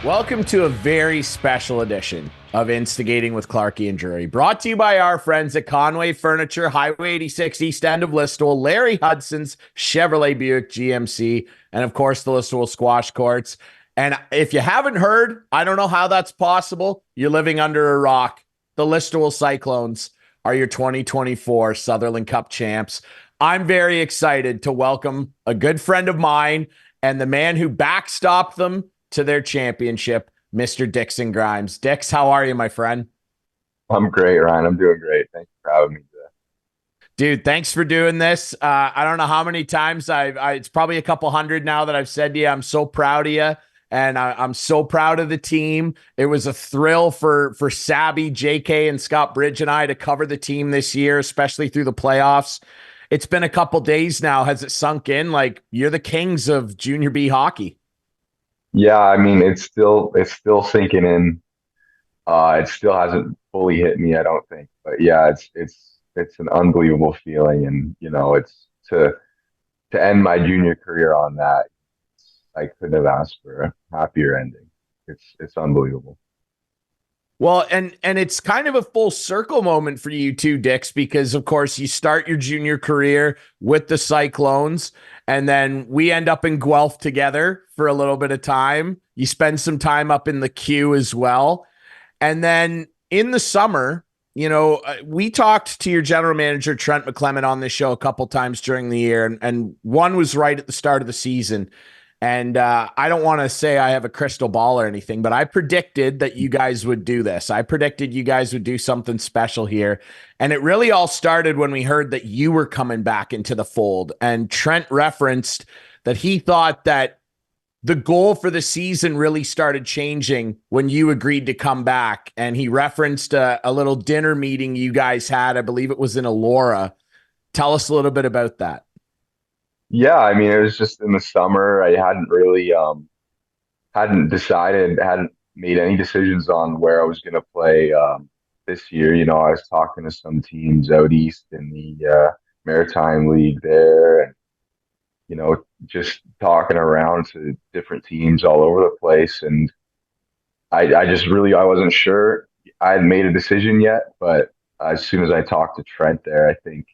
Welcome to a very special edition of Instigating with Clarkie and Drury, brought to you by our friends at Conway Furniture, Highway 86 East End of Listowel, Larry Hudson's Chevrolet Buick GMC, and of course the Listowel Squash Courts. And if you haven't heard, I don't know how that's possible. You're living under a rock. The Listowel Cyclones are your 2024 Sutherland Cup champs. I'm very excited to welcome a good friend of mine and the man who backstopped them to their championship, Mr. Dixon Grimes. Dix, how are you, my friend? I'm great, Ryan. I'm doing great. Thanks for having me today. Dude, thanks for doing this. I don't know how many times it's probably a couple hundred now that I've said to you, I'm so proud of you. And I'm so proud of the team. It was a thrill for Sabby, JK, and Scott Bridge and I to cover the team this year, especially through the playoffs. It's been a couple days now. Has it sunk in? Like, you're the kings of junior B hockey. Yeah, I mean, it's still sinking in. It still hasn't fully hit me, I don't think. But yeah, it's an unbelievable feeling, and it's to end my junior career on that. I couldn't have asked for a happier ending. It's unbelievable. Well, and it's kind of a full circle moment for you too, Dix, because of course you start your junior career with the Cyclones, and then we end up in Guelph together for a little bit of time. You spend some time up in the queue as well. And then in the summer, we talked to your general manager, Trent McClement, on this show a couple times during the year, and one was right at the start of the season. And I don't want to say I have a crystal ball or anything, but I predicted that you guys would do this. I predicted you guys would do something special here. And it really all started when we heard that you were coming back into the fold. And Trent referenced that he thought that the goal for the season really started changing when you agreed to come back. And he referenced a little dinner meeting you guys had. I believe it was in Elora. Tell us a little bit about that. Yeah, I mean, it was just in the summer. I hadn't really hadn't decided, hadn't made any decisions on where I was going to play this year. I was talking to some teams out east in the Maritime League there, and just talking around to different teams all over the place. And I just really I wasn't sure I hadn't made a decision yet, but as soon as I talked to Trent there, I think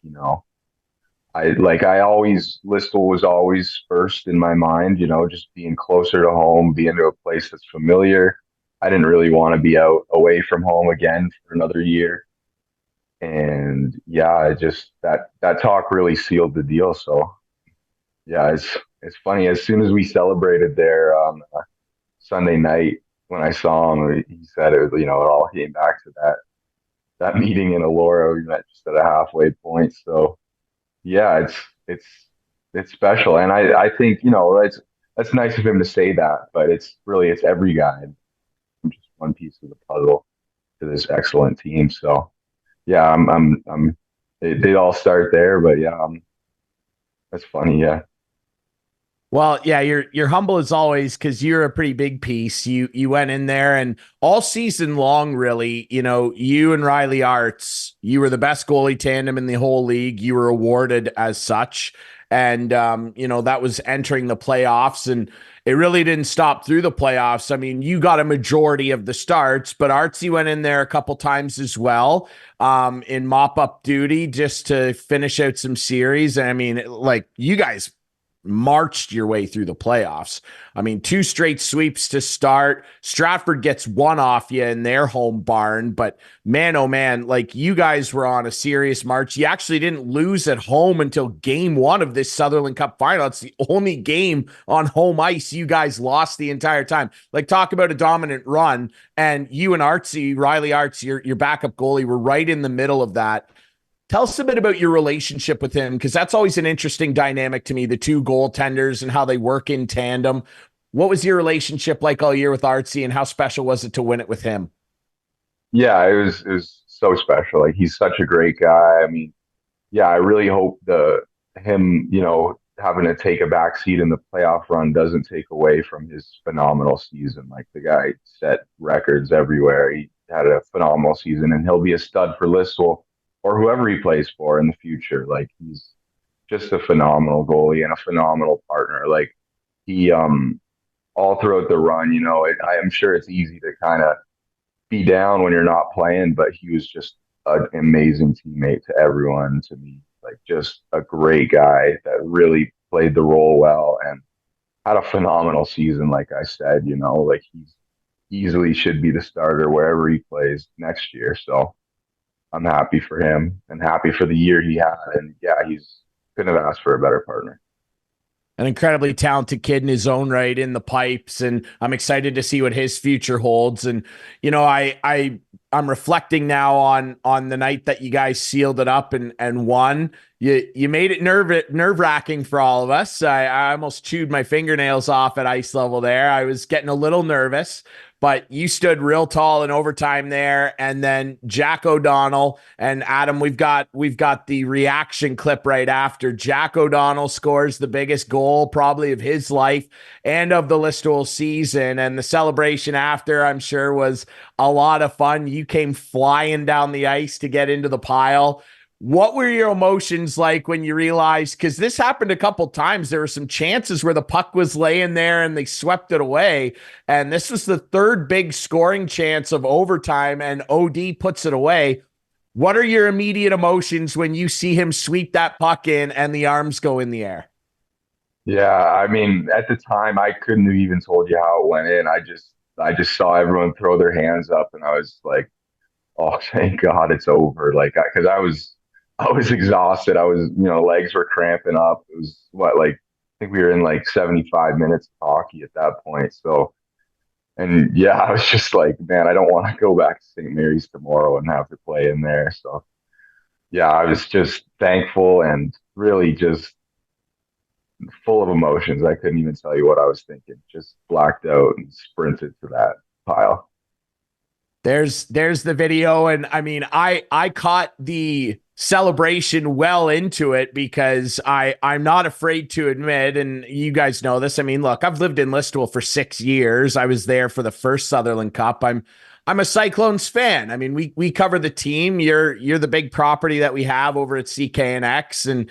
I always Listowel was always first in my mind. Just being closer to home, being to a place that's familiar. I didn't really want to be out away from home again for another year. And yeah, I just that talk really sealed the deal. So yeah, it's funny. As soon as we celebrated there on Sunday night, when I saw him, he said it was, it all came back to that meeting in Elora. We met just at a halfway point. So yeah, it's it's special, and I think that's nice of him to say that, but it's every guy. I'm just one piece of the puzzle to this excellent team. So yeah, I'm it did all start there, but yeah, that's funny. Yeah. Well, yeah, you're humble as always because you're a pretty big piece. You went in there and all season long, really, you and Riley Arts, you were the best goalie tandem in the whole league. You were awarded as such. And that was entering the playoffs, and it really didn't stop through the playoffs. I mean, you got a majority of the starts, but Artsy went in there a couple times as well, in mop-up duty just to finish out some series. And I mean, like, you guys marched your way through the playoffs. I mean, 2 straight sweeps to start. Stratford gets one off you in their home barn, but man, oh man, like, you guys were on a serious march. You actually didn't lose at home until game 1 of this Sutherland Cup final. It's the only game on home ice you guys lost the entire time. Like, talk about a dominant run. And you and Artsy, Riley Arts, your backup goalie, were right in the middle of that. Tell us a bit about your relationship with him, because that's always an interesting dynamic to me, the two goaltenders and how they work in tandem. What was your relationship like all year with Artsy, and how special was it to win it with him? Yeah, it was so special. Like, he's such a great guy. I mean, yeah, I really hope the him, having to take a back seat in the playoff run doesn't take away from his phenomenal season. Like, the guy set records everywhere. He had a phenomenal season, and he'll be a stud for Listowel or whoever he plays for in the future. Like, he's just a phenomenal goalie and a phenomenal partner. Like, he all throughout the run. I am sure it's easy to kind of be down when you're not playing, but he was just an amazing teammate to everyone, to me. Like just a great guy that really played the role well and had a phenomenal season. Like I said, like he's easily should be the starter wherever he plays next year. So I'm happy for him and happy for the year he had. And yeah, he's couldn't have asked for a better partner. An incredibly talented kid in his own right in the pipes, and I'm excited to see what his future holds. And I'm reflecting now on the night that you guys sealed it up and won. You made it nerve-wracking for all of us. I almost chewed my fingernails off at ice level there. I was getting a little nervous, but you stood real tall in overtime there. And then Jack O'Donnell and Adam, we've got the reaction clip right after. Jack O'Donnell scores the biggest goal probably of his life and of the Listowel season. And the celebration after, I'm sure, was a lot of fun. You came flying down the ice to get into the pile. What were your emotions like when you realized, because this happened a couple times, there were some chances where the puck was laying there and they swept it away. And this was the third big scoring chance of overtime and OD puts it away. What are your immediate emotions when you see him sweep that puck in and the arms go in the air? Yeah, I mean, at the time, I couldn't have even told you how it went in. I just saw everyone throw their hands up, and I was like, "Oh, thank God it's over!" Like, because I was exhausted. Legs were cramping up. It was like, I think we were in like 75 minutes of hockey at that point. So, and yeah, I was just like, man, I don't want to go back to St. Mary's tomorrow and have to play in there. So, yeah, I was just thankful and really just full of emotions. I couldn't even tell you what I was thinking. Just blacked out and sprinted to that pile. There's the video, and I mean, I caught the celebration well into it because I'm not afraid to admit, and you guys know this. I mean, look, I've lived in Listowel for 6 years. I was there for the first Sutherland Cup. I'm a Cyclones fan. I mean, we cover the team. You're the big property that we have over at CKNX, and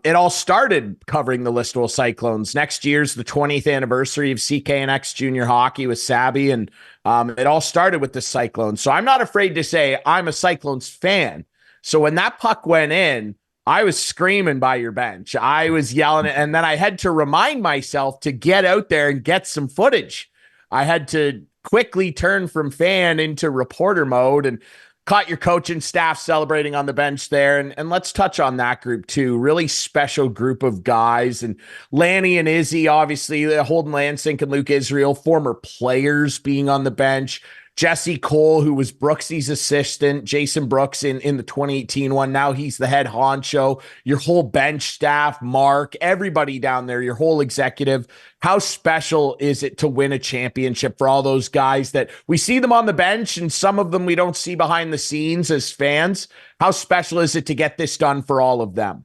it all started covering the Listowel Cyclones. Next year's the 20th anniversary of CKNX junior hockey with Sabby, and it all started with the Cyclones. So I'm not afraid to say I'm a Cyclones fan. So when that puck went in, I was screaming by your bench. I was yelling, and then I had to remind myself to get out there and get some footage. I had to quickly turn from fan into reporter mode and caught your coaching staff celebrating on the bench there. And let's touch on that group too. Really special group of guys. And Lanny and Izzy, obviously, Holden Lansink and Luke Israel, former players being on the bench. Jesse Cole, who was Brooksy's assistant, Jason Brooks in the 2018 one. Now he's the head honcho. Your whole bench staff, Mark, everybody down there, your whole executive. How special is it to win a championship for all those guys that we see them on the bench and some of them we don't see behind the scenes as fans? How special is it to get this done for all of them?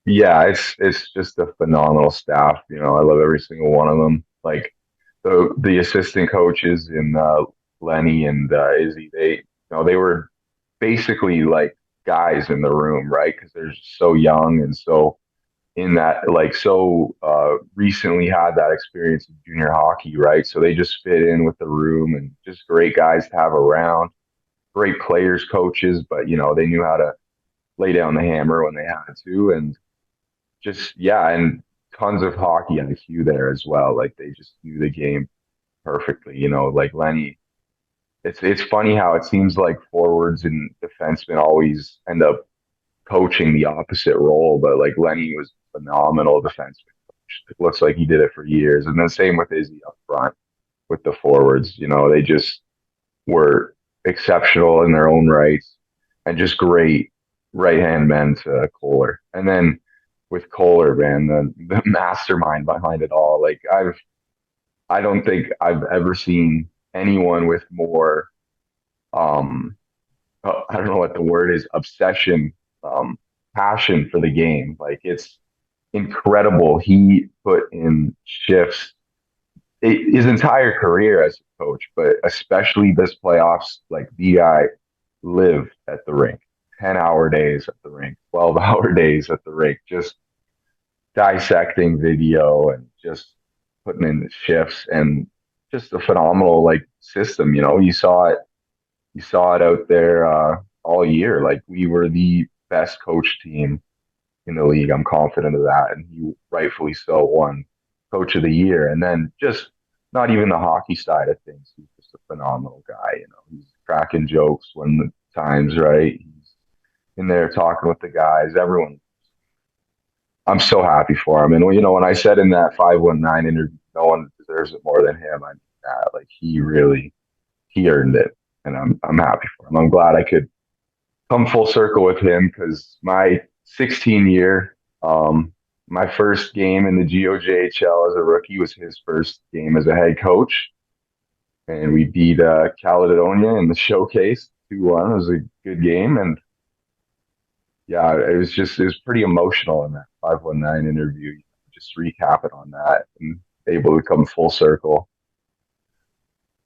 Yeah, it's just a phenomenal staff. I love every single one of them. Like the assistant coaches in Lenny and Izzy, they were basically like guys in the room, right? Because they're just so young and so in that like so recently had that experience in junior hockey, right? So they just fit in with the room and just great guys to have around, great players, coaches, but they knew how to lay down the hammer when they had to, and just yeah, and tons of hockey IQ there as well. Like they just knew the game perfectly. Like Lenny, it's funny how it seems like forwards and defensemen always end up coaching the opposite role, but like Lenny was a phenomenal defenseman coach. It looks like he did it for years. And then same with Izzy up front with the forwards. They just were exceptional in their own rights and just great right hand men to Kohler. And then with Kohler, man, the mastermind behind it all. Like I don't think I've ever seen anyone with more I don't know what the word is, obsession, passion for the game. Like it's incredible. He put in shifts his entire career as a coach, but especially this playoffs. Like the guy lived at the rink, 10-hour days at the rink, 12-hour days at the rink, just dissecting video and just putting in the shifts and just a phenomenal like system. You saw it out there all year. Like we were the best coach team in the league. I'm confident of that, and he rightfully so won Coach of the Year. And then just not even the hockey side of things. He's just a phenomenal guy. He's cracking jokes when the time's right. He's in there talking with the guys. Everyone. I'm so happy for him. And when I said in that 519 interview, no one deserves it more than him. I mean that. Like he earned it, and I'm happy for him. I'm glad I could come full circle with him because my 16 year, my first game in the GOJHL as a rookie was his first game as a head coach, and we beat Caledonia in the showcase 2-1. It was a good game, and yeah, it was pretty emotional in that 519 interview. Just recapping on that and able to come full circle,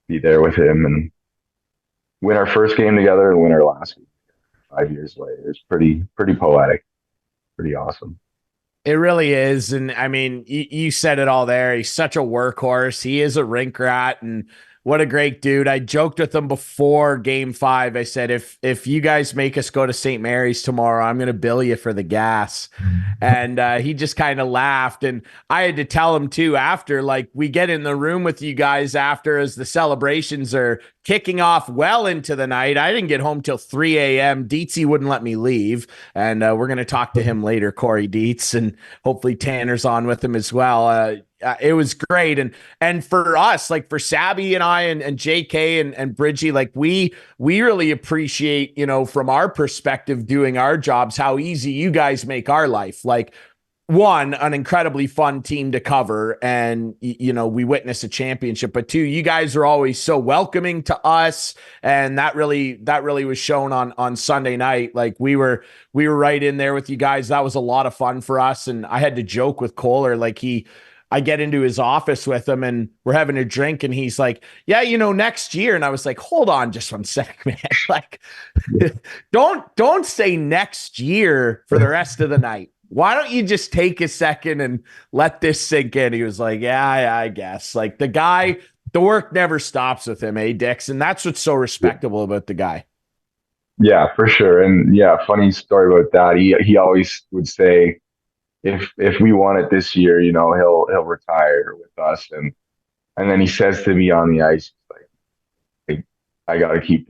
be there with him, and win our first game together and win our last game 5 years later. It's pretty poetic, pretty awesome. It really is. And I mean, you said it all there. He's such a workhorse. He is a rink rat, and what a great dude. I joked with him before game 5. I said, if you guys make us go to St. Mary's tomorrow, I'm going to bill you for the gas. And he just kind of laughed. And I had to tell him too, after, like, we get in the room with you guys after as the celebrations are kicking off well into the night. I didn't get home till 3 a.m. Dietzy wouldn't let me leave. And we're going to talk to him later, Kory Dietz, and hopefully Tanner's on with him as well. It was great. And for us, like for Sabby and I and JK and Bridgie, like we really appreciate, from our perspective, doing our jobs, how easy you guys make our life. Like, one, an incredibly fun team to cover, and we witness a championship, but two, you guys are always so welcoming to us, and that really was shown on Sunday night. Like we were right in there with you guys. That was a lot of fun for us. And I had to joke with Kohler, like I get into his office with him and we're having a drink and he's like, yeah, next year. And I was like, hold on just 1 sec, man. Like, don't say next year for the rest of the night. Why don't you just take a second and let this sink in? He was like, yeah, I guess. Like the work never stops with him, Dix? And that's what's so respectable about the guy. Yeah, for sure. And yeah, funny story about that. He always would say, if we won it this year, he'll retire with us. And then he says to me on the ice, like, I got to keep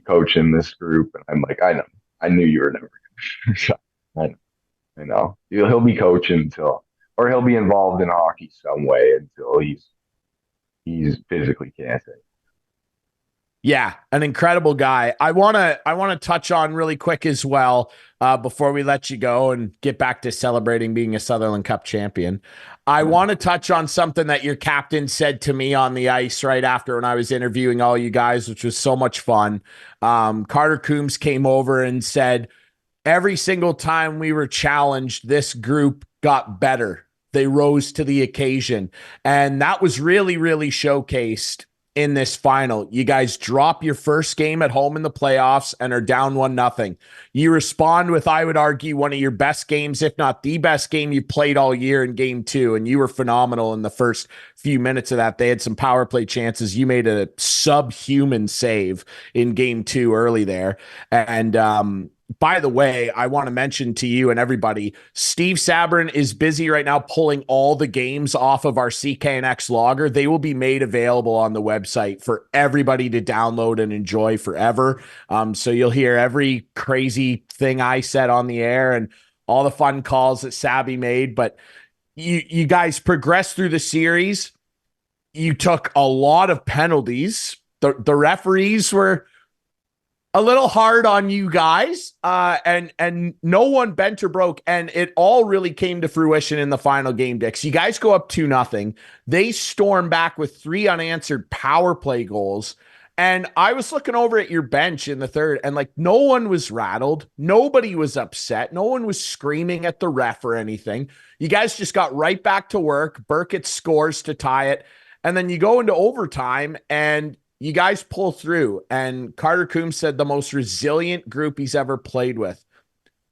coaching this group. And I'm like, I know, I knew you were never going to. I know he'll be coaching or he'll be involved in hockey some way until he's physically can't. Yeah, an incredible guy. I want to touch on really quick as well before we let you go and get back to celebrating being a Sutherland Cup champion. I want to touch on something that your captain said to me on the ice right after when I was interviewing all you guys, which was so much fun. Carter Coombs came over and said, every single time we were challenged, this group got better. They rose to the occasion. And that was really, really showcased in this final. You guys drop your first game at home in the playoffs and are down 1-0. You respond with, I would argue, one of your best games, if not the best game you played all year in game 2. And you were phenomenal in the first few minutes of that. They had some power play chances. You made a subhuman save in game 2 early there. And, by the way, I want to mention to you and everybody, Steve Sabrin is busy right now pulling all the games off of our CKNX logger. They will be made available on the website for everybody to download and enjoy forever. So you'll hear every crazy thing I said on the air and all the fun calls that Sabby made. But you guys progressed through the series. You took a lot of penalties. The referees were a little hard on you guys, and no one bent or broke, and it all really came to fruition in the final game, Dix. You guys go up 2-0. They storm back with 3 unanswered power play goals, and I was looking over at your bench in the third, and like no one was rattled, nobody was upset, no one was screaming at the ref or anything. You guys just got right back to work. Burkett scores to tie it, and then you go into overtime, and you guys pull through, and Carter Coombs said the most resilient group he's ever played with.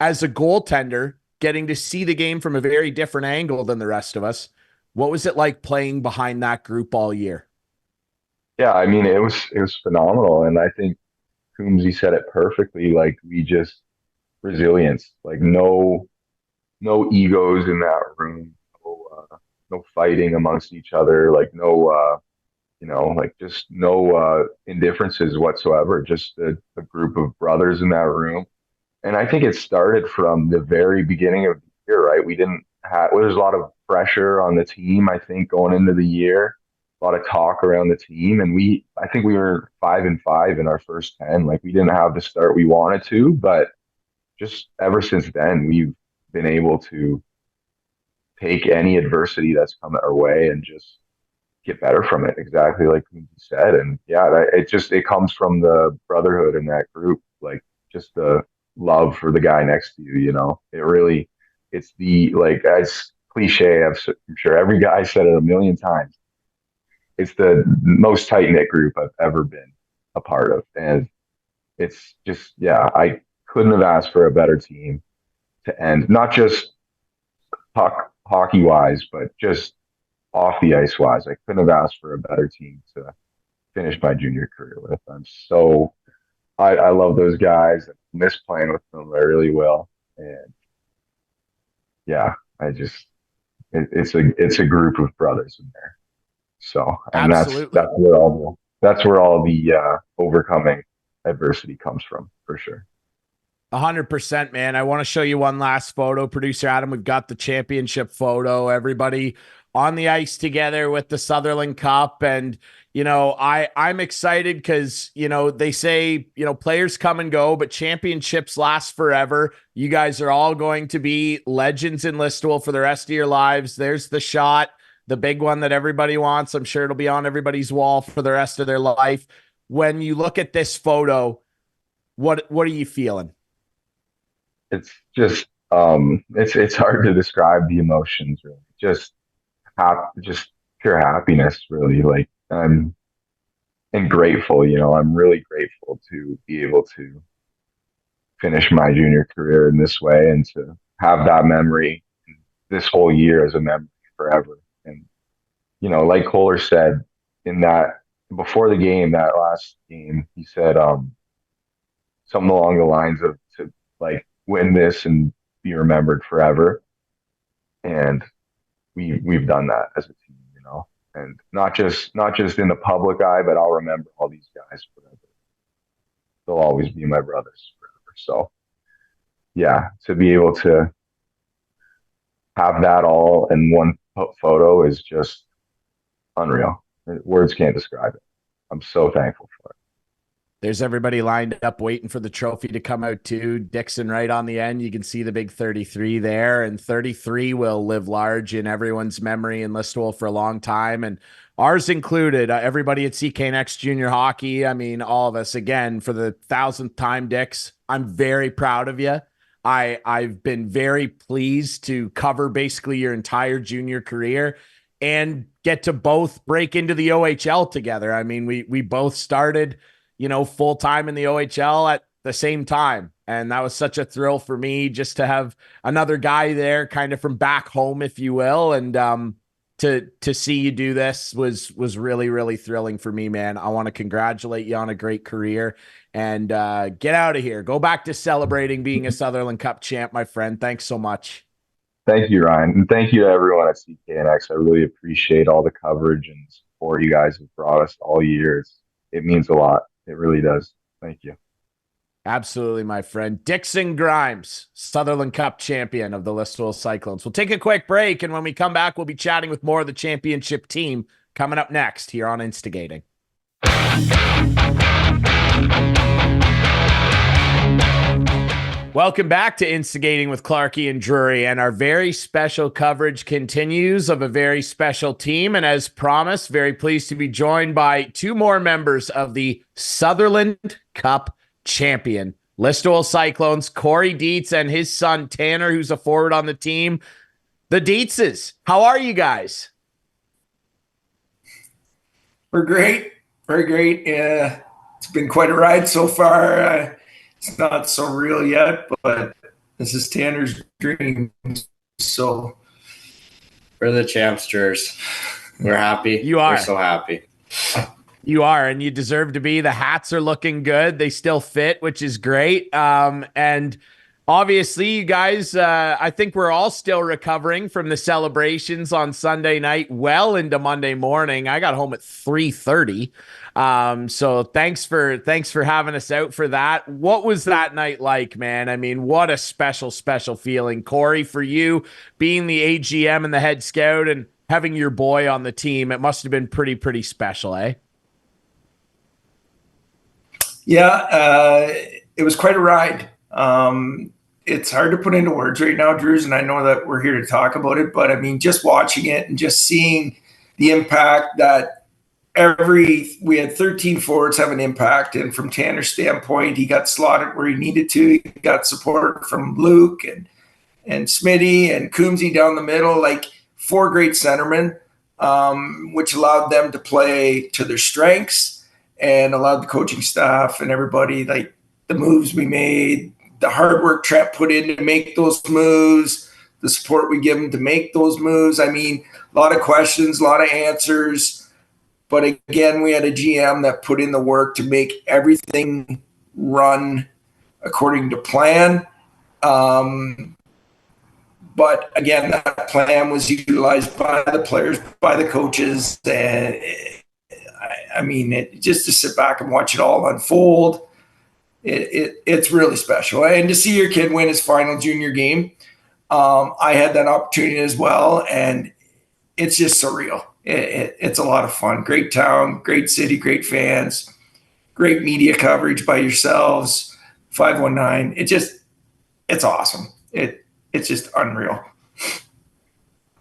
As a goaltender, getting to see the game from a very different angle than the rest of us, What was it like playing behind that group all year? Yeah, I mean, it was phenomenal, and I think Coombsy said it perfectly. Like we just resilience, like no egos in that room, no fighting amongst each other, like no like just no indifferences whatsoever. Just a group of brothers in that room. And I think it started from the very beginning of the year, right? We didn't have, well, there's a lot of pressure on the team, I think, going into the year, a lot of talk around the team. And I think we were 5-5 in our first 10. Like we didn't have the start we wanted to, but just ever since then, we've been able to take any adversity that's come our way and just get better from it. Exactly like you said. And yeah, it comes from the brotherhood in that group, like just the love for the guy next to you. It really, it's the like as cliche. I'm sure every guy said it a million times. It's the most tight knit group I've ever been a part of, and it's just yeah, I couldn't have asked for a better team to end, not just hockey wise, but just off the ice wise. I couldn't have asked for a better team to finish my junior career with. I love those guys. I miss playing with them. I really will. And yeah, it's a group of brothers in there. So, and Absolutely. that's where all the overcoming adversity comes from for sure. 100%, man. I want to show you one last photo. Producer Adam, we've got the championship photo. Everybody on the ice together with the Sutherland Cup. And, I'm excited because, they say, players come and go, but championships last forever. You guys are all going to be legends in Listowel for the rest of your lives. There's the shot, the big one that everybody wants. I'm sure it'll be on everybody's wall for the rest of their life. When you look at this photo, what are you feeling? It's just it's hard to describe the emotions really. Just pure happiness really. Like and grateful, I'm really grateful to be able to finish my junior career in this way and to have that memory this whole year as a memory forever. And like Kohler said in that before the game, that last game, he said something along the lines of to like win this and be remembered forever. And we've done that as a team, and not just in the public eye, but I'll remember all these guys forever. They'll always be my brothers forever. So yeah, to be able to have that all in one photo is just unreal. Words can't describe it. I'm so thankful for it. There's everybody lined up waiting for the trophy to come out too. Dixon right on the end. You can see the big 33 there, and 33 will live large in everyone's memory in Listowel for a long time, and ours included. Everybody at CKNX Junior Hockey, I mean, all of us, again, for the 1,000th time, Dix, I'm very proud of you. I've been very pleased to cover basically your entire junior career and get to both break into the OHL together. I mean, we both started full time in the OHL at the same time. And that was such a thrill for me just to have another guy there kind of from back home, if you will. And to see you do this was really, really thrilling for me, man. I want to congratulate you on a great career and get out of here. Go back to celebrating being a Sutherland Cup champ, my friend. Thanks so much. Thank you, Ryan. And thank you to everyone at CKNX. I really appreciate all the coverage and support you guys have brought us all years. It means a lot. It really does. Thank you. Absolutely, my friend. Dixon Grimes, Sutherland Cup champion of the Listowel Cyclones. We'll take a quick break, and when we come back, we'll be chatting with more of the championship team coming up next here on Instigating. Welcome back to Instigating with Clarkey and Drury, and our very special coverage continues of a very special team. And as promised, very pleased to be joined by two more members of the Sutherland Cup champion, Listowel Cyclones, Kory Dietz and his son Tanner, who's a forward on the team. The Dietzes, how are you guys? We're great. Very great. It's been quite a ride so far. It's not so real yet, but this is Tanner's dream. So We're the champs, Jers. We're happy. You are. We're so happy. You are, and you deserve to be. The hats are looking good. They still fit, which is great. And obviously, you guys, I think we're all still recovering from the celebrations on Sunday night, well into Monday morning. I got home at 3:30. So thanks for having us out for that. What was that night like, man? I mean, what a special feeling. Kory, for you being the AGM and the head scout and having your boy on the team, it must have been pretty special, eh? Yeah, it was quite a ride. It's hard to put into words right now, Drews, and I know that we're here to talk about it, but I mean, just watching it and just seeing the impact that we had 13 forwards have an impact, and from Tanner's standpoint, he got slotted where he needed to. He got support from Luke and Smitty and Coombsy down the middle, like 4 great centermen, which allowed them to play to their strengths and allowed the coaching staff and everybody, like the moves we made, the hard work Trent put in to make those moves, the support we give him to make those moves. I mean, a lot of questions, a lot of answers. But again, we had a GM that put in the work to make everything run according to plan. But again, that plan was utilized by the players, by the coaches. And I mean, just to sit back and watch it all unfold, it's really special. And to see your kid win his final junior game, I had that opportunity as well. And it's just surreal. It's a lot of fun. Great town, great city, great fans, great media coverage by yourselves, 519. It's awesome. It's just unreal.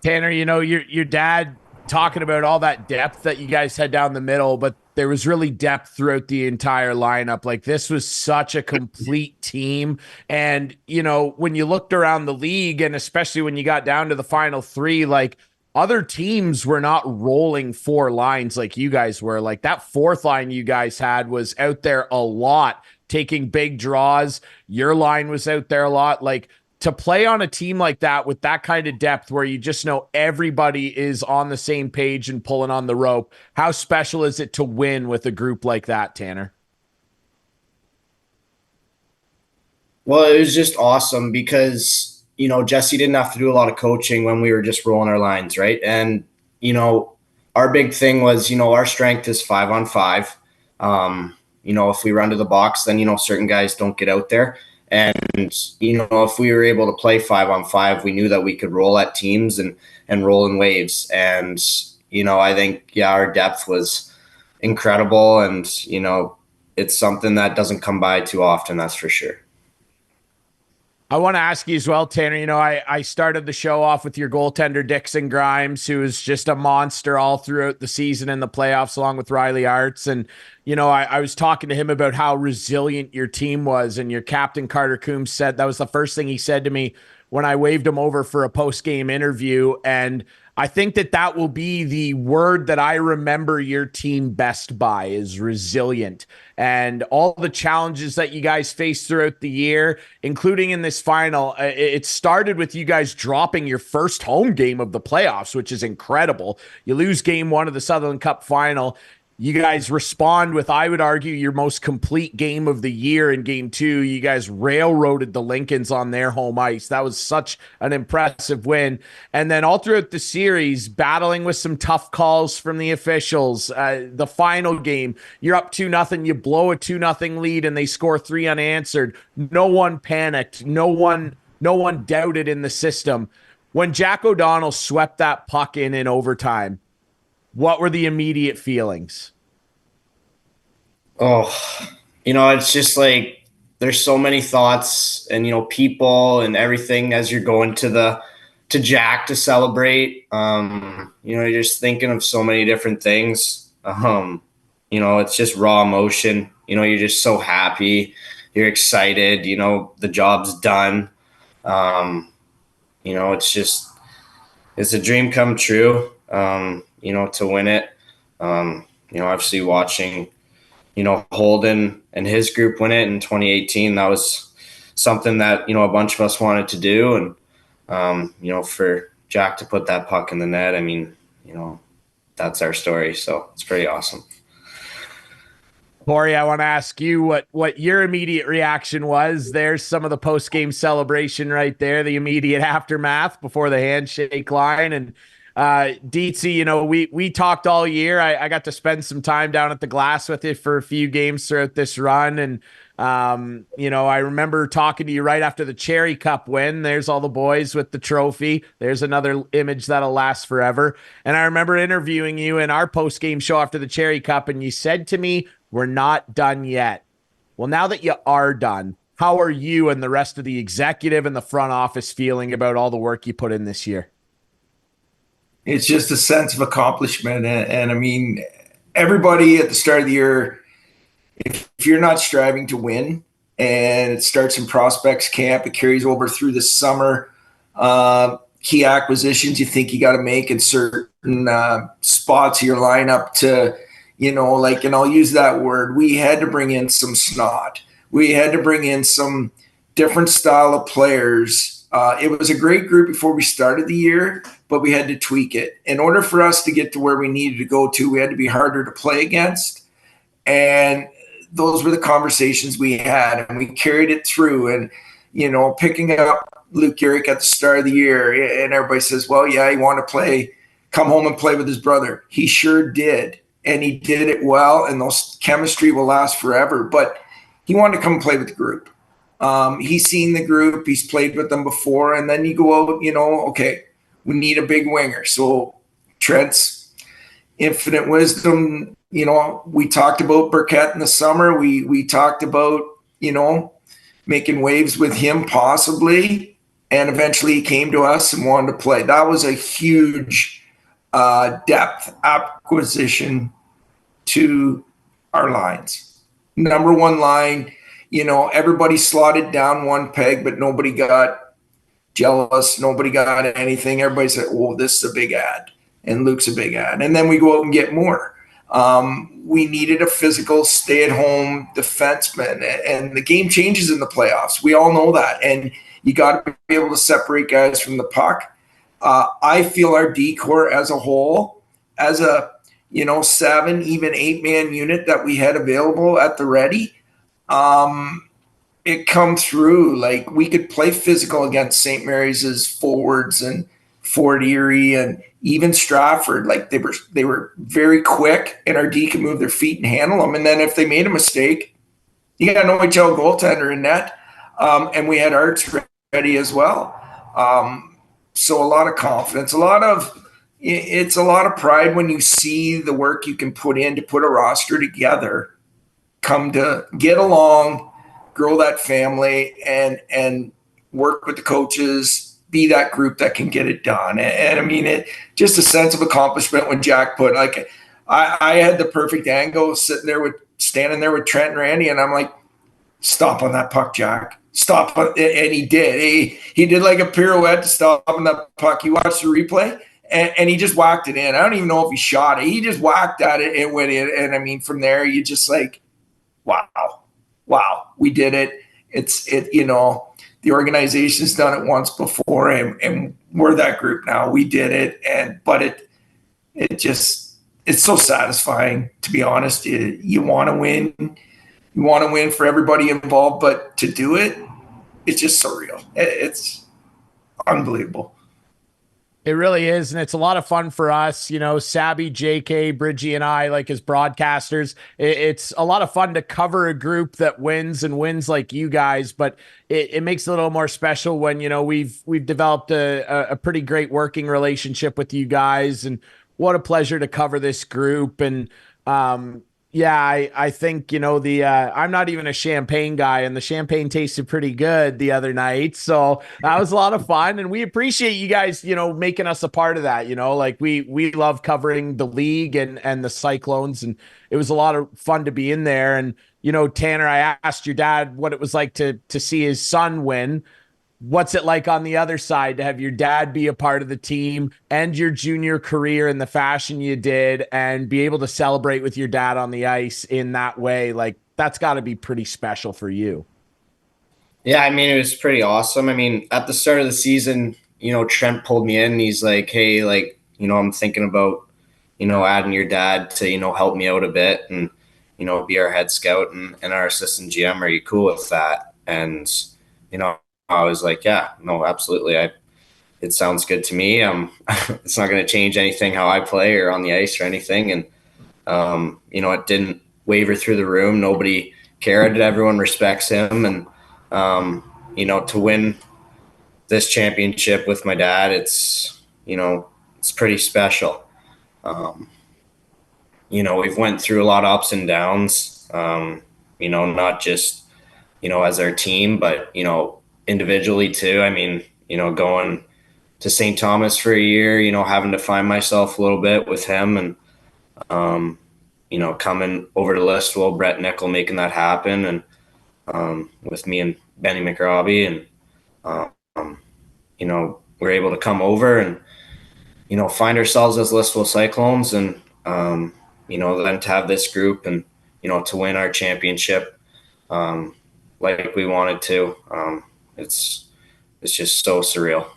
Tanner, you know, your dad talking about all that depth that you guys had down the middle, but there was really depth throughout the entire lineup. Like, this was such a complete team. And, you know, when you looked around the league, and especially when you got down to the final 3, like, other teams were not rolling 4 lines like you guys were. Like, that 4th line you guys had was out there a lot, taking big draws. Your line was out there a lot. Like, to play on a team like that with that kind of depth where you just know everybody is on the same page and pulling on the rope, how special is it to win with a group like that, Tanner? Well, it was just awesome because, you know, Jesse didn't have to do a lot of coaching when we were just rolling our lines, right? And, you know, our big thing was, you know, our strength is 5-on-5. You know, if we run to the box, then, you know, certain guys don't get out there. And, you know, if we were able to play 5-on-5, we knew that we could roll at teams and roll in waves. And, you know, I think, yeah, our depth was incredible. And, you know, it's something that doesn't come by too often, that's for sure. I want to ask you as well, Tanner, you know, I started the show off with your goaltender, Dixon Grimes, who is just a monster all throughout the season and the playoffs, along with Riley Artz. And, you know, I was talking to him about how resilient your team was, and your captain, Carter Coombs, said that was the first thing he said to me when I waved him over for a post-game interview. And I think that will be the word that I remember your team best by, is resilient. And all the challenges that you guys faced throughout the year, including in this final, it started with you guys dropping your first home game of the playoffs, which is incredible. You lose game 1 of the Sutherland Cup final. You guys respond with, I would argue, your most complete game of the year in game 2. You guys railroaded the Lincolns on their home ice. That was such an impressive win. And then all throughout the series, battling with some tough calls from the officials. The final game, you're up 2-0. You blow a 2-0 lead and they score 3 unanswered. No one panicked. No one doubted in the system. When Jack O'Donnell swept that puck in overtime, what were the immediate feelings? Oh, you know, it's just like there's so many thoughts and, you know, people and everything as you're going to Jack to celebrate. You know, you're just thinking of so many different things. You know, it's just raw emotion. You know, you're just so happy. You're excited. You know, the job's done. You know, it's a dream come true. You know, to win it. You know, obviously watching, you know, Holden and his group win it in 2018, that was something that, you know, a bunch of us wanted to do. And, you know, for Jack to put that puck in the net. I mean, that's our story. So it's pretty awesome. Kory, I want to ask you what your immediate reaction was. There's some of the post-game celebration right there, the immediate aftermath before the handshake line. And Dietzy, we talked all year. I got to spend some time down at the Glass with you for a few games throughout this run. And, I remember talking to you right after the Cherrey Cup win. There's all the boys with the trophy. There's another image that'll last forever. And I remember interviewing you in our post-game show after the Cherrey Cup, and you said to me, "We're not done yet." Well, now that you are done, how are you and the rest of the executive and the front office feeling about all the work you put in this year? It's just a sense of accomplishment. And I mean, everybody at the start of the year, if you're not striving to win, and it starts in prospects camp, it carries over through the summer, key acquisitions you think you got to make in certain spots of your lineup to, and I'll use that word, we had to bring in some snot. We had to bring in some different style of players. It was a great group before we started the year, but we had to tweak it. In order for us to get to where we needed to go to, we had to be harder to play against. And those were the conversations we had, and we carried it through. And, picking up Luke Gehrig at the start of the year, and everybody says, well, yeah, he wanted to come home and play with his brother. He sure did. And he did it well, and those chemistry will last forever. But he wanted to come and play with the group. He's seen the group. He's played with them before. And then you go out, okay, we need a big winger. So Trent's infinite wisdom, we talked about Burkett in the summer. We talked about, making waves with him possibly. And eventually he came to us and wanted to play. That was a huge depth acquisition to our lines. Number one line, everybody slotted down one peg, but nobody got jealous. Nobody got anything. Everybody said, "Oh, this is a big ad," and Luke's a big ad. And then we go out and get more. We needed a physical, stay-at-home defenseman, and the game changes in the playoffs. We all know that, and you got to be able to separate guys from the puck. I feel our D-core as a whole, as a 7, even 8-man unit that we had available at the ready, it come through. Like, we could play physical against St. Mary's forwards and Fort Erie and even Stratford. Like, they were very quick, and our D could move their feet and handle them. And then if they made a mistake, you got an OHL goaltender in net, and we had Arts ready as well. So a lot of confidence, it's a lot of pride when you see the work you can put in to put a roster together, come to get along, grow that family, and work with the coaches, be that group that can get it done. And I mean, just a sense of accomplishment when Jack put, like, I had the perfect angle standing there with Trent and Randy, and I'm like, stop on that puck, Jack. Stop. And he did. He did like a pirouette to stop on that puck. You watched the replay, and he just whacked it in. I don't even know if he shot it. He just whacked at it. It went in. And I mean, from there, you just like, wow, we did it. The organization's done it once before, and we're that group now. We did it. But it's so satisfying, to be honest. You want to win. You want to win for everybody involved, but to do it, it's just surreal. It's unbelievable. It really is, and it's a lot of fun for us, Sabby, JK, Bridgie, and I, like, as broadcasters. It's a lot of fun to cover a group that wins like you guys, but it makes it a little more special when, we've developed a pretty great working relationship with you guys, and what a pleasure to cover this group. And yeah, I think, I'm not even a champagne guy, and the champagne tasted pretty good the other night. So that was a lot of fun. And we appreciate you guys, making us a part of that, like we love covering the league and the Cyclones. And it was a lot of fun to be in there. And, Tanner, I asked your dad what it was like to see his son win. What's it like on the other side to have your dad be a part of the team, and your junior career in the fashion you did, and be able to celebrate with your dad on the ice in that way? Like, that's got to be pretty special for you. Yeah, I mean, it was pretty awesome. I mean, at the start of the season, Trent pulled me in and he's like, hey, like, I'm thinking about, adding your dad to, help me out a bit and, be our head scout and our assistant GM. Are you cool with that? And, I was like, yeah, no, absolutely. It sounds good to me. It's not going to change anything how I play or on the ice or anything. And, it didn't waver through the room. Nobody cared. Everyone respects him. And, to win this championship with my dad, it's pretty special. We've went through a lot of ups and downs, not just, as our team, but, individually too. I mean, going to St. Thomas for a year, having to find myself a little bit with him and, coming over to Listowel, Brett Nickel making that happen. And with me and Benny McRobbie and, we're able to come over and, find ourselves as Listowel Cyclones and, then to have this group and, to win our championship like we wanted to. It's just so surreal.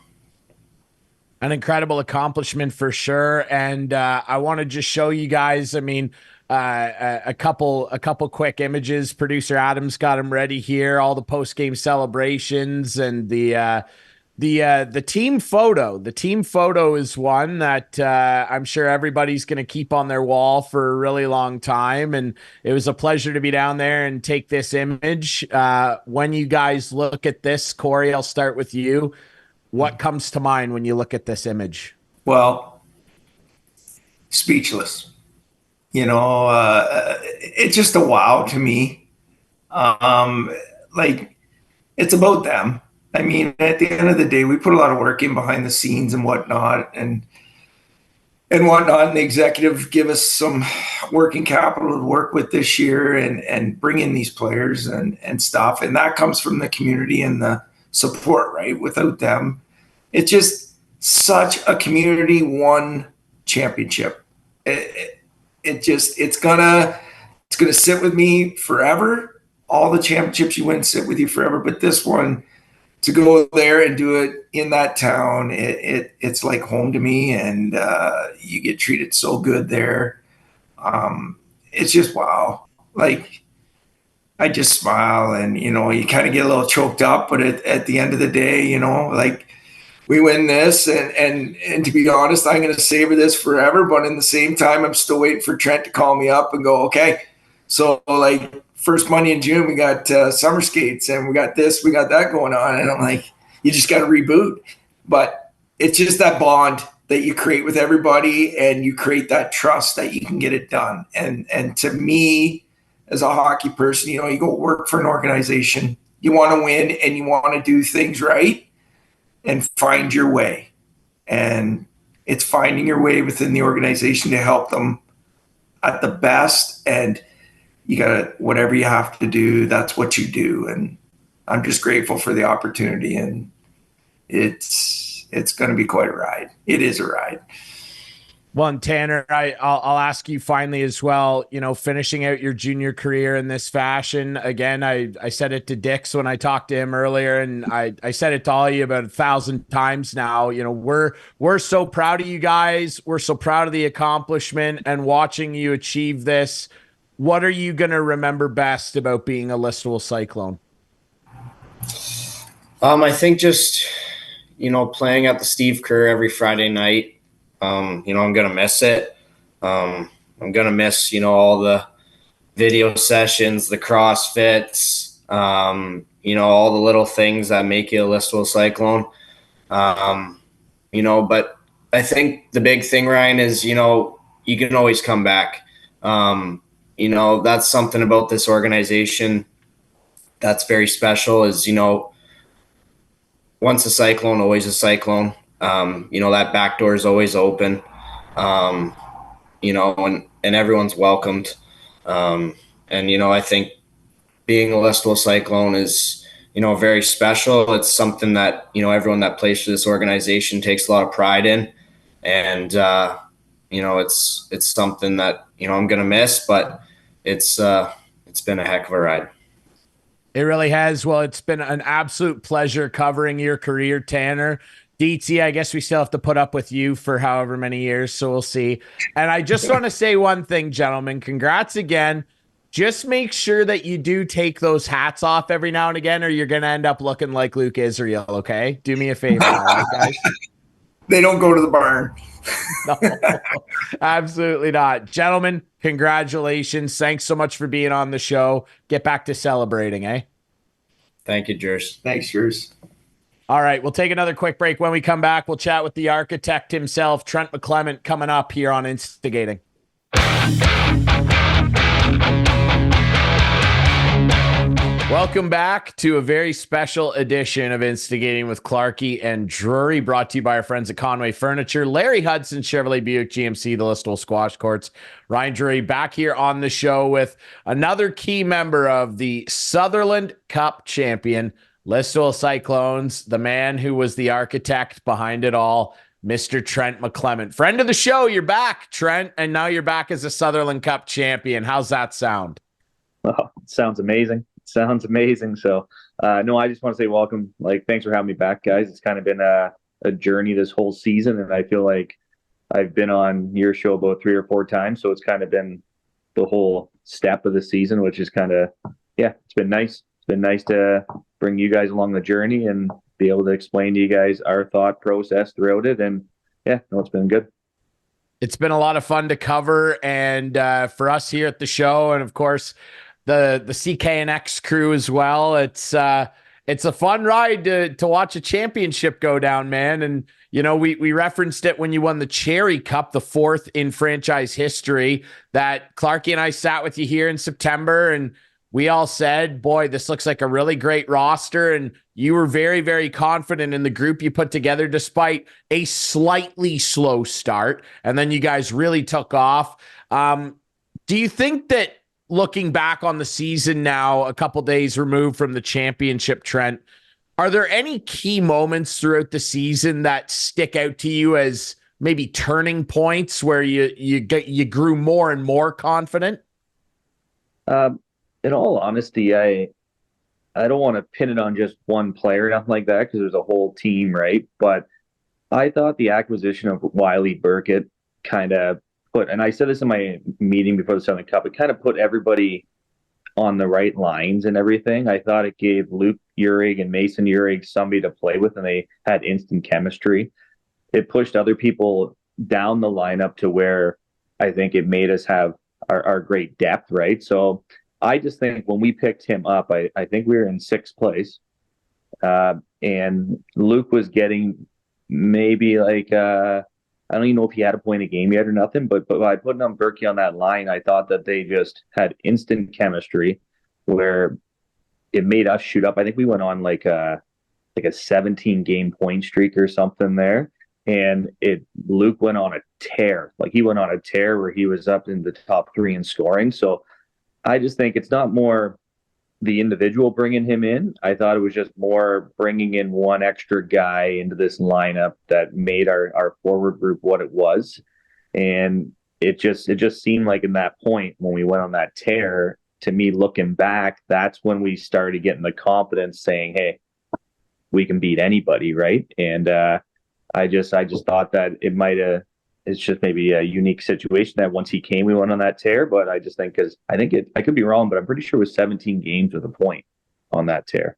An incredible accomplishment for sure. And I want to just show you guys, I mean, a couple quick images. Producer Adam's got them ready here, all the post-game celebrations and the team photo. The team photo is one that I'm sure everybody's going to keep on their wall for a really long time. And it was a pleasure to be down there and take this image. When you guys look at this, Kory, I'll start with you. What comes to mind when you look at this image? Well, speechless. It's just a wow to me. Like, it's about them. I mean, at the end of the day, we put a lot of work in behind the scenes and whatnot, and the executive give us some working capital to work with this year and bring in these players and stuff. And that comes from the community and the support, right? Without them, it's just such a community won championship. It's gonna sit with me forever. All the championships you win sit with you forever, but this one, to go there and do it in that town, it's like home to me, and you get treated so good there. It's just wow. Like, I just smile and, you kind of get a little choked up, but at the end of the day, like, we win this and to be honest, I'm going to savor this forever. But in the same time, I'm still waiting for Trent to call me up and go, okay, so like first Monday in June, we got summer skates and we got this, we got that going on. And I'm like, you just got to reboot. But it's just that bond that you create with everybody and you create that trust that you can get it done. And to me, as a hockey person, you go work for an organization, you want to win and you want to do things right and find your way. And it's finding your way within the organization to help them at the best. And you got whatever you have to do, that's what you do. And I'm just grateful for the opportunity. And it's going to be quite a ride. It is a ride. Well, and Tanner, I'll ask you finally as well, finishing out your junior career in this fashion. Again, I said it to Dix when I talked to him earlier, and I said it to all of you about 1,000 times now. We're so proud of you guys. We're so proud of the accomplishment and watching you achieve this. What are you going to remember best about being a Listowel Cyclone? I think just, playing at the Steve Kerr every Friday night. I'm going to miss it. I'm going to miss, all the video sessions, the CrossFits, all the little things that make you a Listowel Cyclone. But I think the big thing, Ryan, is, you can always come back. That's something about this organization that's very special is, once a Cyclone, always a Cyclone. That back door is always open, and everyone's welcomed. I think being a Listowel Cyclone is, very special. It's something that, everyone that plays for this organization takes a lot of pride in. And, it's something that, I'm going to miss, but it's been a heck of a ride. It really has. Well, it's been an absolute pleasure covering your career, Tanner. Dietzy, I guess we still have to put up with you for however many years, so we'll see. And I just want to say one thing, gentlemen. Congrats again. Just make sure that you do take those hats off every now and again, or you're going to end up looking like Luke Israel, okay? Do me a favor, all right, guys? They don't go to the barn. No, absolutely not. Gentlemen, congratulations. Thanks so much for being on the show. Get back to celebrating, eh? Thank you, Jers. Thanks, Jers. All right, we'll take another quick break. When we come back, we'll chat with the architect himself, Trent McClement, coming up here on Instigating. Welcome back to a very special edition of Instigating with Clarkey and Drury, brought to you by our friends at Conway Furniture, Larry Hudson, Chevrolet Buick GMC, the Listowel Squash Courts. Ryan Drury back here on the show with another key member of the Sutherland Cup champion, Listowel Cyclones, the man who was the architect behind it all, Mr. Trent McClement. Friend of the show, you're back, Trent, and now you're back as a Sutherland Cup champion. How's that sound? Oh, sounds amazing. Sounds amazing. So, no, I just want to say welcome. Like, thanks for having me back, guys. It's kind of been a journey this whole season, and I feel like I've been on your show about 3 or 4 times. So it's kind of been the whole step of the season, which is kind of, yeah, it's been nice. It's been nice to bring you guys along the journey and be able to explain to you guys our thought process throughout it. And yeah, no, it's been good. It's been a lot of fun to cover, and for us here at the show, and of course, the CKNX crew as well. It's a fun ride to watch a championship go down, man. And you know, we referenced it when you won the Cherrey Cup, the 4th in franchise history. That Clarkey and I sat with you here in September, and we all said, boy, this looks like a really great roster. And you were very, very confident in the group you put together, despite a slightly slow start. And then you guys really took off. Do you think that, looking back on the season now, a couple days removed from the championship, Trent, are there any key moments throughout the season that stick out to you as maybe turning points where you grew more and more confident? In all honesty, I don't want to pin it on just one player, nothing like that, because there's a whole team, right? But I thought the acquisition of Wiley Burkett kind of and I said this in my meeting before the Sutherland Cup, it kind of put everybody on the right lines and everything. I thought it gave Luke Uhrig and Mason Uhrig somebody to play with, and they had instant chemistry. It pushed other people down the lineup to where I think it made us have our great depth, right? So I just think when we picked him up, I think we were in 6th place. And Luke was getting maybe like I don't even know if he had a point a game yet or nothing, but by putting on Berkey on that line, I thought that they just had instant chemistry where it made us shoot up. I think we went on like a 17 game point streak or something there. And Luke went on a tear. Like, he went on a tear where he was up in the top 3 in scoring. So I just think it's not more the individual bringing him in. I thought it was just more bringing in one extra guy into this lineup that made our forward group what it was. And it just seemed like in that point when we went on that tear, to me, looking back, that's when we started getting the confidence saying, hey, we can beat anybody, right? And I just thought that it's just maybe a unique situation that once he came, we went on that tear. But I just think, I could be wrong, but I'm pretty sure it was 17 games with a point on that tear.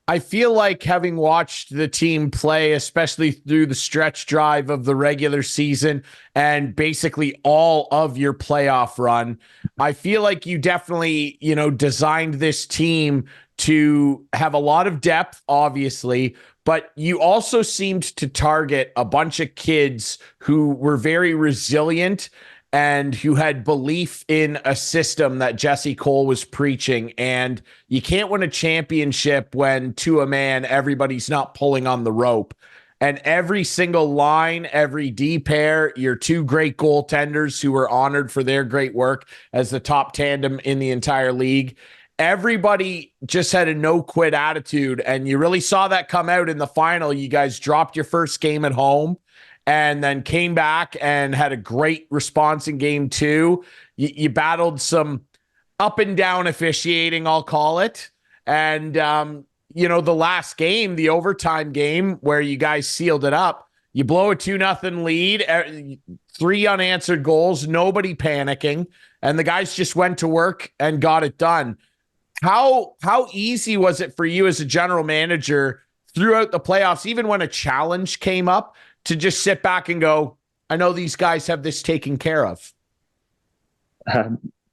I feel like, having watched the team play, especially through the stretch drive of the regular season and basically all of your playoff run, I feel like you definitely, designed this team to have a lot of depth, obviously, but you also seemed to target a bunch of kids who were very resilient and who had belief in a system that Jesse Cole was preaching. And you can't win a championship when, to a man, everybody's not pulling on the rope. And every single line, every D pair, your 2 great goaltenders who were honored for their great work as the top tandem in the entire league, everybody just had a no-quit attitude, and you really saw that come out in the final. You guys dropped your first game at home and then came back and had a great response in game 2. You battled some up and down officiating, I'll call it. And the last game, the overtime game where you guys sealed it up, you blow a 2-0 lead, 3 unanswered goals, nobody panicking, and the guys just went to work and got it done. How easy was it for you as a general manager throughout the playoffs, even when a challenge came up, to just sit back and go, I know these guys have this taken care of?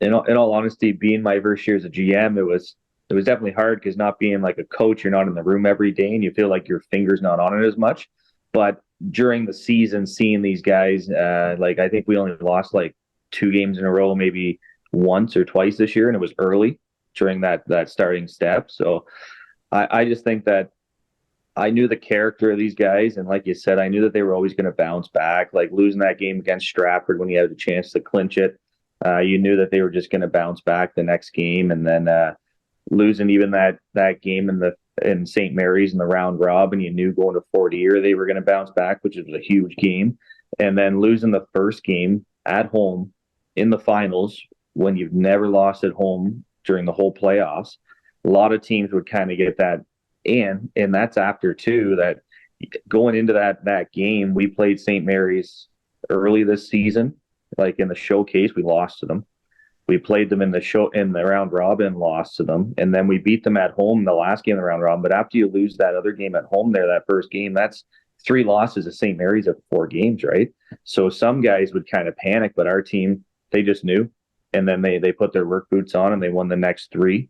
In all honesty, being my first year as a GM, it was definitely hard because not being like a coach, you're not in the room every day and you feel like your finger's not on it as much. But during the season, seeing these guys, like I think we only lost like 2 games in a row, maybe once or twice this year, and it was early during that starting step. So I just think that I knew the character of these guys, and like you said, I knew that they were always going to bounce back. Like losing that game against Stratford when you had the chance to clinch it, you knew that they were just going to bounce back the next game, and then losing even that game in St. Mary's in the round robin, you knew going to Fort Erie they were going to bounce back, which was a huge game, and then losing the first game at home in the finals when you've never lost at home during the whole playoffs. A lot of teams would kind of get that. And that's after too, that going into that game, we played St. Mary's early this season, like in the showcase, we lost to them. We played them in the round robin, lost to them, and then we beat them at home in the last game of the round robin. But after you lose that other game at home there, that first game, that's 3 losses to St. Mary's at 4 games, right? So some guys would kind of panic, but our team, they just knew, and then they put their work boots on and they won the next 3.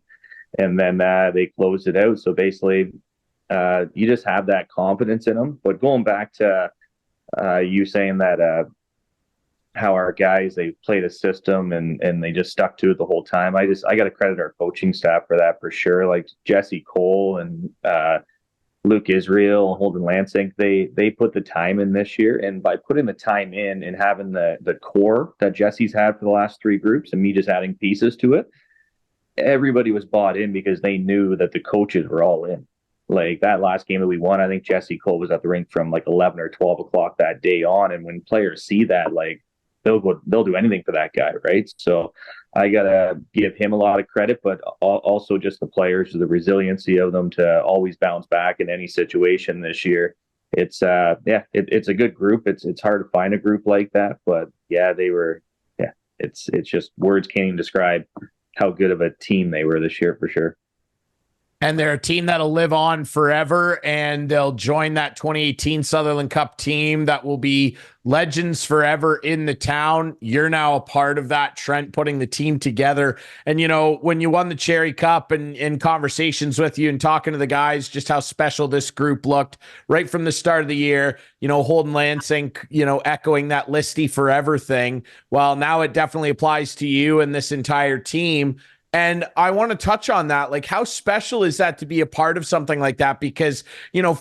And then they closed it out. So basically, you just have that confidence in them. But going back to you saying that how our guys, they played a system and they just stuck to it the whole time. I got to credit our coaching staff for that for sure. Like Jesse Cole and Luke Israel, Holden Lansing, they put the time in this year. And by putting the time in and having the core that Jesse's had for the last 3 groups and me just adding pieces to it, everybody was bought in because they knew that the coaches were all in. Like that last game that we won, I think Jesse Cole was at the rink from like 11 or 12 o'clock that day on. And when players see that, like they'll do anything for that guy, right? So I gotta give him a lot of credit, but also just the players, the resiliency of them to always bounce back in any situation this year. It's it's a good group. It's hard to find a group like that, but it's just words can't even describe how good of a team they were this year for sure. And they're a team that'll live on forever, and they'll join that 2018 Sutherland Cup team that will be legends forever in the town. You're now a part of that, Trent, putting the team together. And, when you won the Cherrey Cup and in conversations with you and talking to the guys, just how special this group looked right from the start of the year, Holden Lansing, echoing that Listy forever thing. Well, now it definitely applies to you and this entire team. And I want to touch on that. Like, how special is that to be a part of something like that? Because,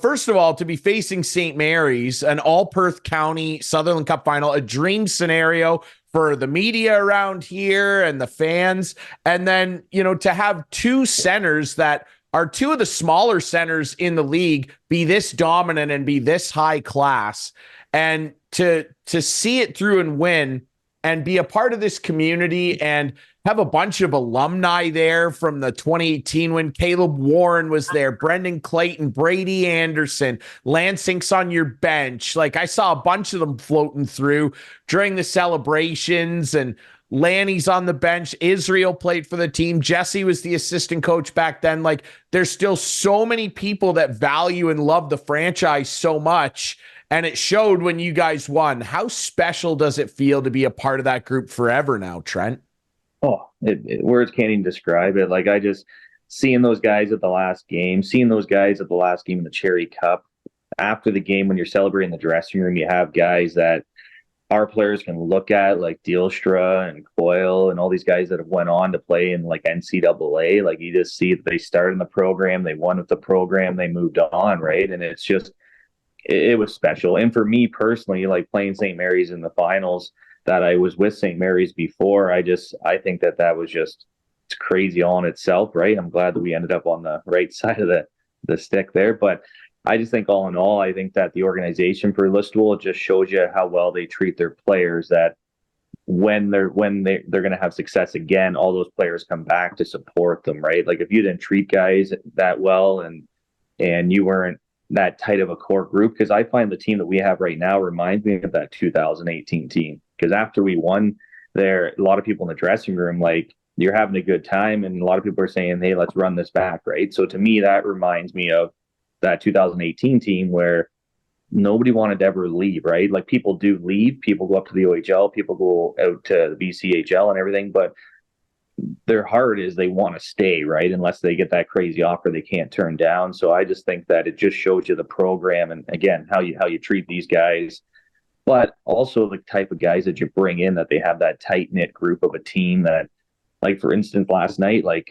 first of all, to be facing St. Mary's, an all Perth County Sutherland Cup final, a dream scenario for the media around here and the fans. And then, to have 2 centers that are 2 of the smaller centers in the league be this dominant and be this high class, and to see it through and win and be a part of this community and have a bunch of alumni there from the 2018 when Caleb Warren was there, Brendan Clayton, Brady Anderson, Lansing's on your bench. Like, I saw a bunch of them floating through during the celebrations, and Lanny's on the bench. Israel played for the team. Jesse was the assistant coach back then. Like, there's still so many people that value and love the franchise so much. And it showed when you guys won. How special does it feel to be a part of that group forever now, Trent? Oh, words can't even describe it. Like, I just seeing those guys at the last game, in the Cherrey Cup, after the game when you're celebrating the dressing room, you have guys that our players can look at, like Dealstra and Coyle and all these guys that have went on to play in like NCAA. Like, you just see that they started in the program, they won with the program, they moved on, right? And it's just, it was special. And for me personally, like playing St. Mary's in the finals, that I was with St. Mary's before, I think that was just, it's crazy all in itself, right? I'm glad that we ended up on the right side of the stick there. But I just think all in all, I think that the organization for Listowel just shows you how well they treat their players, that when they're going to have success again, all those players come back to support them, right? Like, if you didn't treat guys that well and and you weren't that tight of a core group. Because I find the team that we have right now reminds me of that 2018 team. Because after we won there, a lot of people in the dressing room, like, you're having a good time, and a lot of people are saying, hey, let's run this back, right? So to me, that reminds me of that 2018 team where nobody wanted to ever leave, right? Like, people do leave, people go up to the OHL, people go out to the BCHL and everything, but their heart is they want to stay, right? Unless they get that crazy offer they can't turn down. So I just think that it just shows you the program, and again, how you treat these guys, but also the type of guys that you bring in, that they have that tight knit group of a team that, like, for instance, last night, like,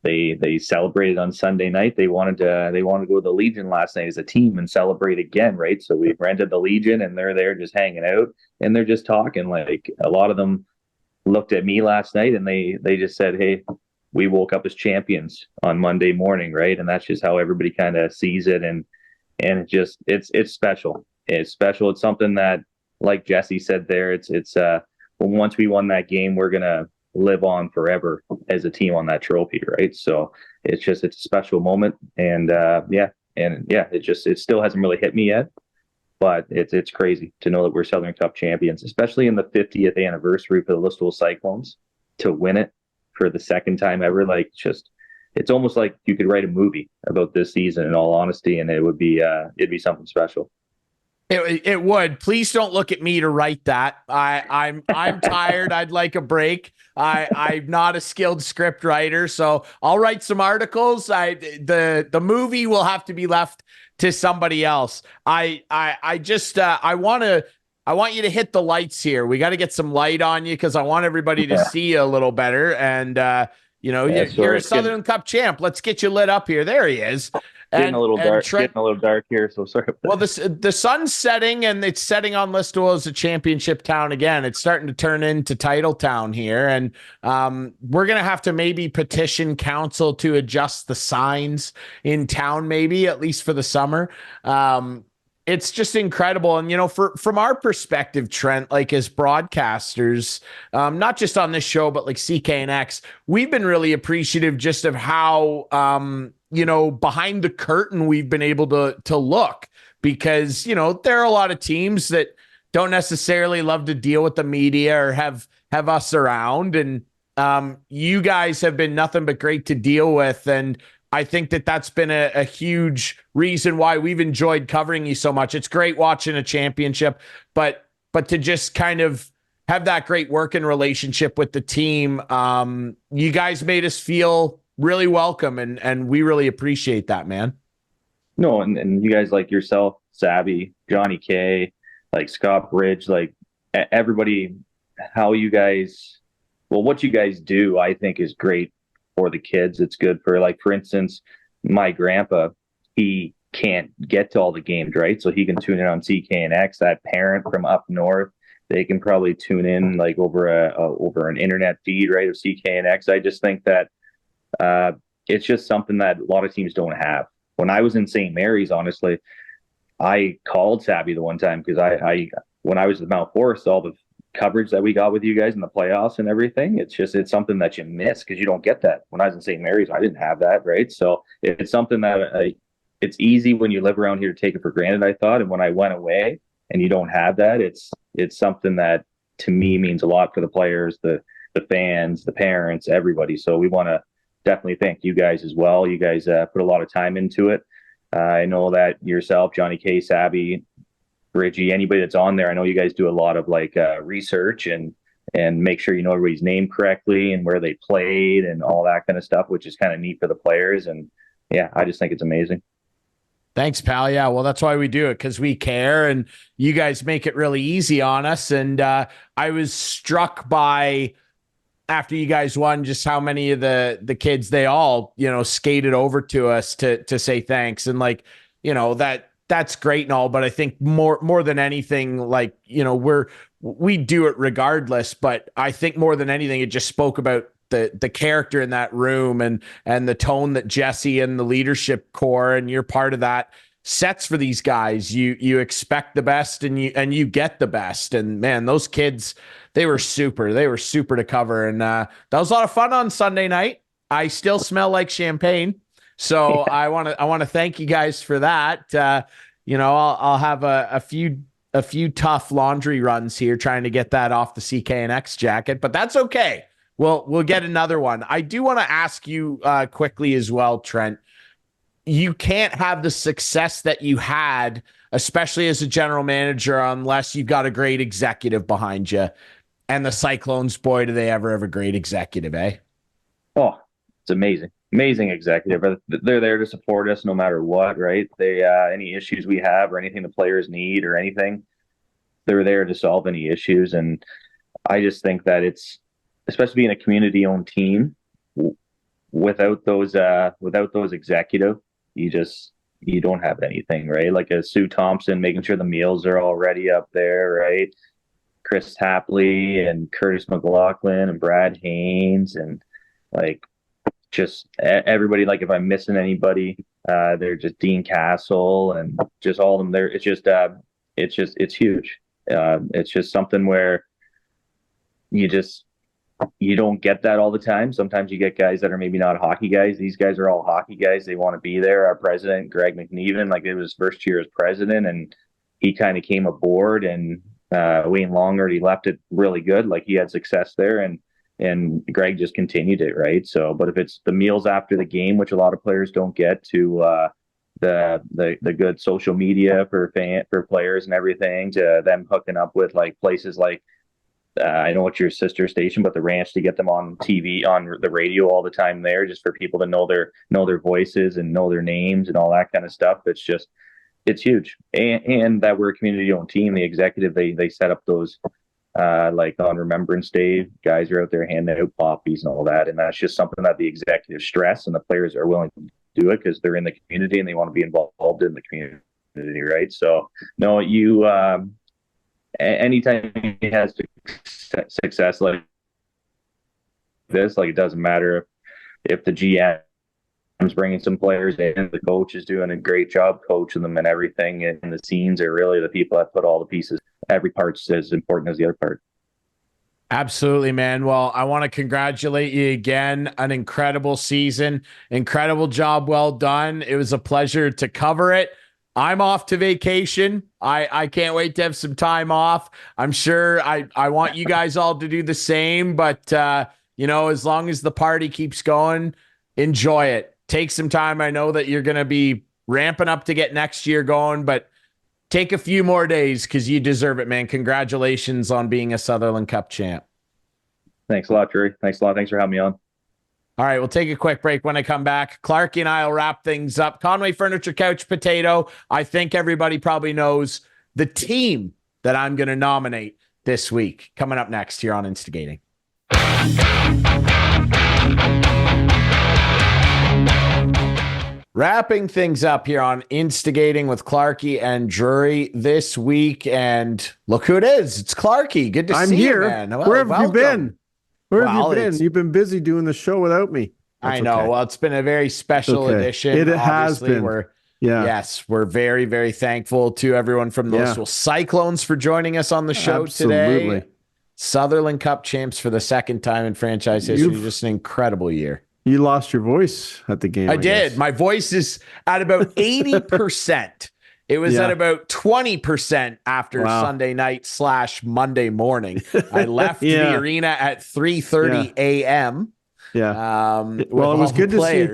they celebrated on Sunday night. They wanted to go to the Legion last night as a team and celebrate again, right? So we rented the Legion, and they're there just hanging out, and they're just talking. Like, a lot of them looked at me last night, and they just said, hey, we woke up as champions on Monday morning, right? And that's just how everybody kind of sees it, and it's special. It's special. It's something that, like Jesse said there, it's once we won that game, we're gonna live on forever as a team on that trophy, right? So it's a special moment, and it still hasn't really hit me yet, but it's crazy to know that we're Southern Cup champions, especially in the 50th anniversary for the Listowel Cyclones, to win it for the second time ever. Like, it's almost like you could write a movie about this season, in all honesty, and it'd be something special. It would. Please don't look at me to write that. I'm tired. I'd like a break. I'm not a skilled script writer, so I'll write some articles. The movie will have to be left to somebody else. I want you to hit the lights here. We got to get some light on you, because I want everybody to see you a little better. And you're a Sutherland Cup champ. Let's get you lit up here. There he is. Getting a little dark here, so sorry. Well, the sun's setting, and it's setting on Listowel as a championship town again. It's starting to turn into title town here, and we're gonna have to maybe petition council to adjust the signs in town, maybe at least for the summer. It's just incredible. And, from our perspective, Trent, like, as broadcasters, not just on this show, but like CKNX, we've been really appreciative just of how, behind the curtain we've been able to look, because, there are a lot of teams that don't necessarily love to deal with the media or have us around. And you guys have been nothing but great to deal with. And I think that's been a huge reason why we've enjoyed covering you so much. It's great watching a championship, but to just kind of have that great working relationship with the team, you guys made us feel really welcome, and we really appreciate that, man. No, and you guys, like yourself, Savvy, Johnny K, like Scott Bridge, like everybody, what you guys do, I think, is great for the kids. It's good for, like, for instance, my grandpa, he can't get to all the games, right? So he can tune in on CKNX. That parent from up north, they can probably tune in, like, over an internet feed, right, of CKNX. I just think that it's just something that a lot of teams don't have. When I was in St. Mary's, honestly, I called Savvy the one time, because when I was at Mount Forest, all the coverage that we got with you guys in the playoffs and everything, it's something that you miss, because you don't get that. When I was in St. Mary's, I didn't have that, right? So it's something that it's easy when you live around here to take it for granted, I thought. And when I went away and you don't have that, it's something that to me means a lot for the players, the fans, the parents, everybody. So we want to definitely thank you guys as well. You guys put a lot of time into it. I know that yourself, Johnny K, Savvy, Bridgie, anybody that's on there, I know you guys do a lot of research and make sure you know everybody's name correctly and where they played and all that kind of stuff, which is kind of neat for the players. And yeah, I just think it's amazing. Thanks, pal. Yeah, well, that's why we do it, because we care, and you guys make it really easy on us. And I was struck by, after you guys won, just how many of the kids, they all, skated over to us to say thanks. And that's great and all, but I think more than anything, we do it regardless, but I think more than anything, it just spoke about the character in that room and the tone that Jesse and the leadership core, and you're part of that, sets for these guys. You expect the best, and you get the best. And man, those kids, they were super to cover. And that was a lot of fun on Sunday night. I still smell like champagne. So I want to thank you guys for that. I'll have a few tough laundry runs here trying to get that off the CKNX jacket, but that's okay. We'll get another one. I do want to ask you quickly as well, Trent. You can't have the success that you had, especially as a general manager, unless you've got a great executive behind you. And the Cyclones, boy, do they ever have a great executive, eh? Oh, it's amazing. Amazing executive. They're there to support us no matter what, right? They any issues we have or anything the players need or anything, they're there to solve any issues. And I just think that it's, especially being a community-owned team, without those executive, you don't have anything, right? Like a Sue Thompson making sure the meals are already up there, right? Chris Hapley and Curtis McLaughlin and Brad Haynes and like just everybody. Like if I'm missing anybody, they're just Dean Castle and just all of them there. It's huge. It's just something where you don't get that all the time. Sometimes you get guys that are maybe not hockey guys. These guys are all hockey guys. They want to be there. Our president, Greg McNeven, like it was his first year as president, and he kind of came aboard, and Wayne Longer, he left it really good. Like he had success there, and Greg just continued it, right? So, but if it's the meals after the game, which a lot of players don't get to, the good social media for players and everything, to them hooking up with like places like, I know it's your sister station, but the Ranch, to get them on TV, on the radio all the time there, just for people to know their voices and know their names and all that kind of stuff. It's huge. And that we're a community-owned team. The executive, they set up those, like on Remembrance Day, guys are out there handing out poppies and all that. And that's just something that the executives stress, and the players are willing to do it because they're in the community and they want to be involved in the community, right? So, no, anytime he has success like this, like it doesn't matter if the GM's bringing some players in, the coach is doing a great job coaching them and everything, and the scenes are really the people that put all the pieces. Every part's as important as the other part. Absolutely, man. Well, I want to congratulate you again. An incredible season, incredible job well done. It was a pleasure to cover it. I'm off to vacation. I can't wait to have some time off. I'm sure I want you guys all to do the same, but as long as the party keeps going, enjoy it. Take some time. I know that you're going to be ramping up to get next year going, but take a few more days because you deserve it, man. Congratulations on being a Sutherland Cup champ. Thanks a lot, Cherrey. Thanks a lot. Thanks for having me on. All right, we'll take a quick break. When I come back, Clarky and I will wrap things up. Conway Furniture Couch Potato. I think everybody probably knows the team that I'm going to nominate this week. Coming up next here on Instigating. Wrapping things up here on Instigating with Clarky and Drury this week. And look who it is. It's Clarky. Good to see here. You, man. Well, where have you been? Where have you been? It's... You've been busy doing the show without me. I know. Okay. Well, it's been a very special edition. It has been. Yes, we're very, very thankful to everyone from the Listowel Cyclones for joining us on the show today. Sutherland Cup champs for the second time in franchise history. Just an incredible year. You lost your voice at the game. I did. My voice is at about 80%. It was at about 20% after Sunday night / Monday morning. I left the arena at 3:30 a.m. Well, it was good to see.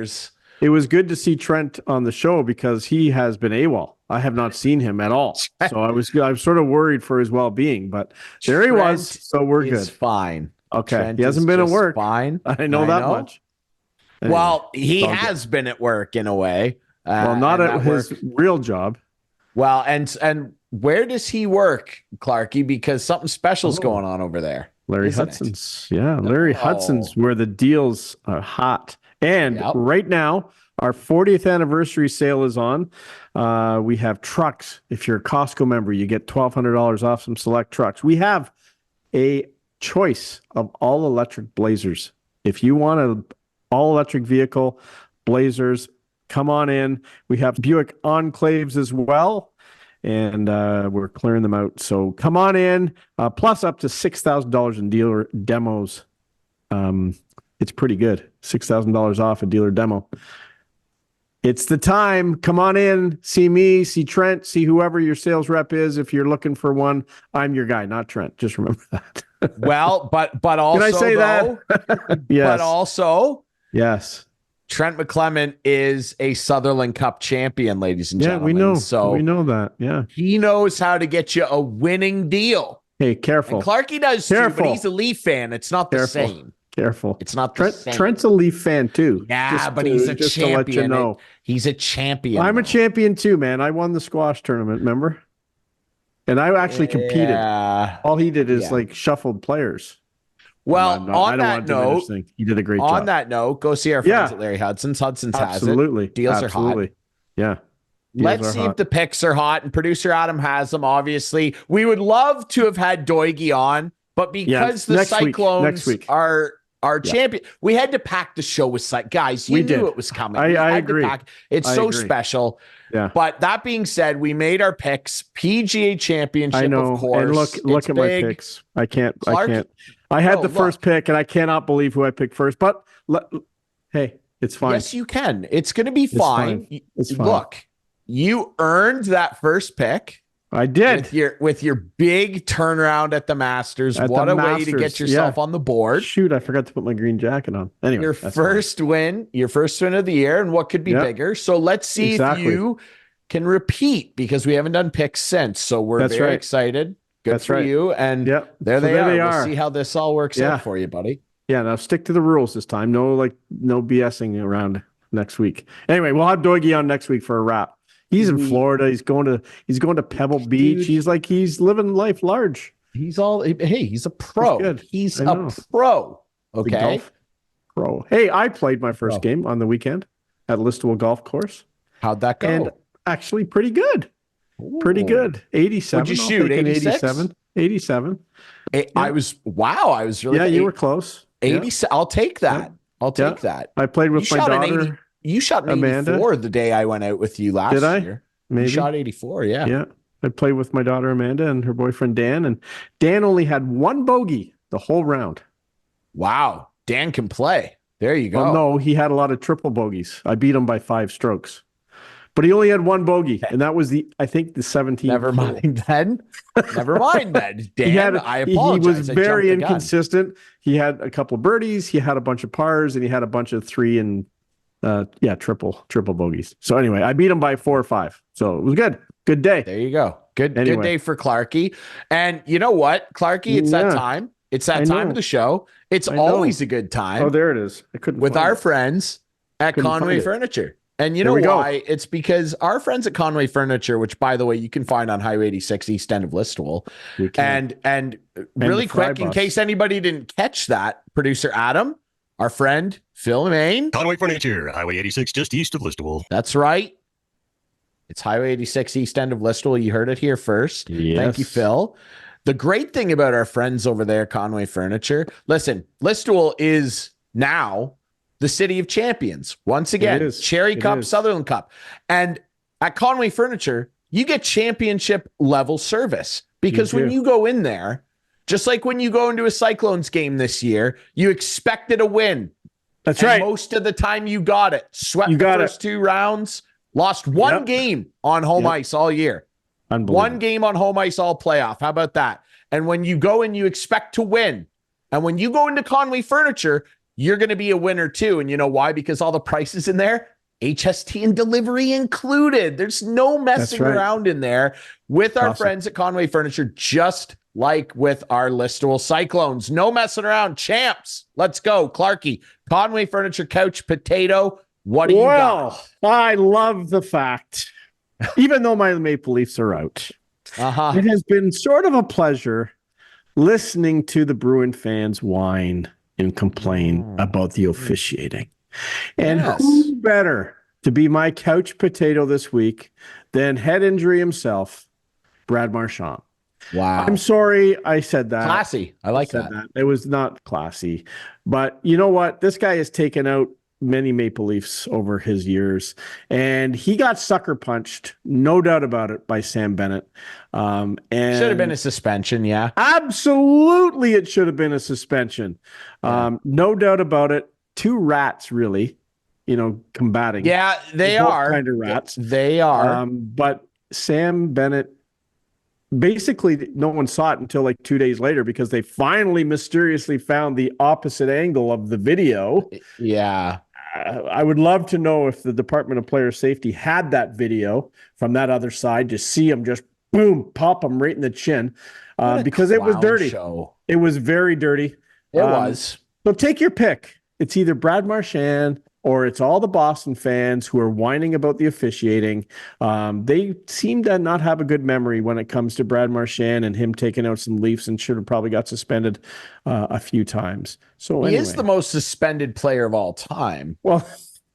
It was good to see Trent on the show because he has been AWOL. I have not seen him at all, so I was sort of worried for his well-being. But there he was. So we're good. Fine. Okay, Trent he hasn't been at work. Fine. I know that much. Anyway, well, he has been at work in a way. Well, not at his real job. Well, and where does he work, Clarky? Because something special's going on over there. Larry Hudson's. Yeah, Larry Hudson's, where the deals are hot. And right now, our 40th anniversary sale is on. We have trucks. If you're a Costco member, you get $1,200 off some select trucks. We have a choice of all-electric Blazers. If you want an all-electric vehicle, Blazers, come on in. We have Buick Enclaves as well, and we're clearing them out. So come on in, plus up to $6,000 in dealer demos. It's pretty good. $6,000 off a dealer demo. It's the time. Come on in. See me, see Trent, see whoever your sales rep is. If you're looking for one, I'm your guy, not Trent. Just remember that. Well, but also, Can I say though, that? Yes. But also, yes. Trent McClement is a Sutherland Cup champion, ladies and gentlemen. We know. So we know that. Yeah. He knows how to get you a winning deal. Hey, careful. And Clarky does too, but he's a Leaf fan. It's not the same. Careful. It's not the same. Trent's a Leaf fan too. Yeah, but he's a champion. To let you know. He's a champion. I'm a champion too, man. I won the squash tournament, remember? And I actually competed. All he did is like shuffled players. Well, on that note, he did a great job. On that note, go see our friends at Larry Hudson's. Hudson's has it. Deals are hot. Yeah. Let's see if the picks are hot, and producer Adam has them. Obviously, we would love to have had Doigie on, but because the Cyclones are our champion, we had to pack the show with guys. You knew it was coming. I agree. It's so special. Yeah. But that being said, we made our picks. PGA Championship, I know. Of course. And look at my picks. I can't. I had the first pick, and I cannot believe who I picked first. But hey, it's fine. Yes, you can. It's going to be fine. It's fine. Look, you earned that first pick. I did. With your big turnaround at the Masters. What a way to get yourself on the board. Shoot, I forgot to put my green jacket on. Anyway, your first win of the year, and what could be bigger. So let's see if you can repeat, because we haven't done picks since. So we're very excited. Good for you. And there they are. We'll see how this all works out for you, buddy. Yeah, now stick to the rules this time. No BSing around next week. Anyway, we'll have Doigie on next week for a wrap. He's in Florida. He's going to Pebble Beach. He's living life large. He's a pro. He's a pro. Okay. Pro. Hey, I played my first game on the weekend at Listowel Golf Course. How'd that go? And actually pretty good. Ooh. Pretty good. 87. What'd you shoot? 87. 87. I was really. Yeah, you were close. 87. I'll take that. I'll take that. I played with my daughter. You shot an 84 the day I went out with you last year. Maybe. You shot 84, yeah. Yeah. I played with my daughter Amanda and her boyfriend Dan, and Dan only had one bogey the whole round. Wow. Dan can play. There you go. Well, no, he had a lot of triple bogeys. I beat him by 5 strokes. But he only had one bogey, and that was the 17th. Never mind then. Never mind then. Dan, I apologize. He was very inconsistent. He had a couple of birdies, he had a bunch of pars, and he had a bunch of 3 and triple bogeys. So anyway, I beat him by 4 or 5. So it was good. Good day. There you go. Good day for Clarky. And you know what, Clarky, it's that time. It's that time of the show. It's always a good time. Oh, there it is. I couldn't with our friends at Conway Furniture. And you know why? It's because our friends at Conway Furniture, which by the way, you can find on Highway 86 east end of Listowel. And really quick, in case anybody didn't catch that, producer Adam, our friend Phil Maine. Conway Furniture, Highway 86, just east of Listowel. That's right. It's Highway 86 east end of Listowel. You heard it here first. Yes. Thank you, Phil. The great thing about our friends over there, Conway Furniture, listen, Listowel is now the city of champions. Once again, Cherrey Cup, Sutherland Cup. And at Conway Furniture, you get championship level service, because when you go in there, just like when you go into a Cyclones game this year, you expected a win. That's right. Most of the time you got it. Swept the first 2 rounds, lost one game on home ice all year. One game on home ice all playoff. How about that? And when you go in, you expect to win. And when you go into Conway Furniture, you're going to be a winner too. And you know why? Because all the prices in there, HST and delivery included. There's no messing around in there with our friends at Conway Furniture, just like with our Listowel Cyclones. No messing around. Champs. Let's go. Clarky, Conway Furniture, couch potato. What do you got? I love the fact, even though my Maple Leafs are out, it has been sort of a pleasure listening to the Bruin fans whine and complain about the officiating. And who better to be my couch potato this week than head injury himself, Brad Marchand. Wow. I'm sorry I said that. Classy. I like that. It was not classy. But you know what? This guy has taken out many Maple Leafs over his years, and he got sucker punched, no doubt about it, by Sam Bennett. And should have been a suspension, yeah. Absolutely, it should have been a suspension. No doubt about it. 2 rats, really. combating. Yeah, they are kind of rats. They are. But Sam Bennett, basically, no one saw it until like 2 days later because they finally mysteriously found the opposite angle of the video. Yeah. I would love to know if the Department of Player Safety had that video from that other side to see him just boom, pop him right in the chin because it was dirty. Show. It was very dirty. It was. So take your pick. It's either Brad Marchand or it's all the Boston fans who are whining about the officiating. They seem to not have a good memory when it comes to Brad Marchand and him taking out some Leafs and should have probably got suspended a few times. So he is the most suspended player of all time. Well,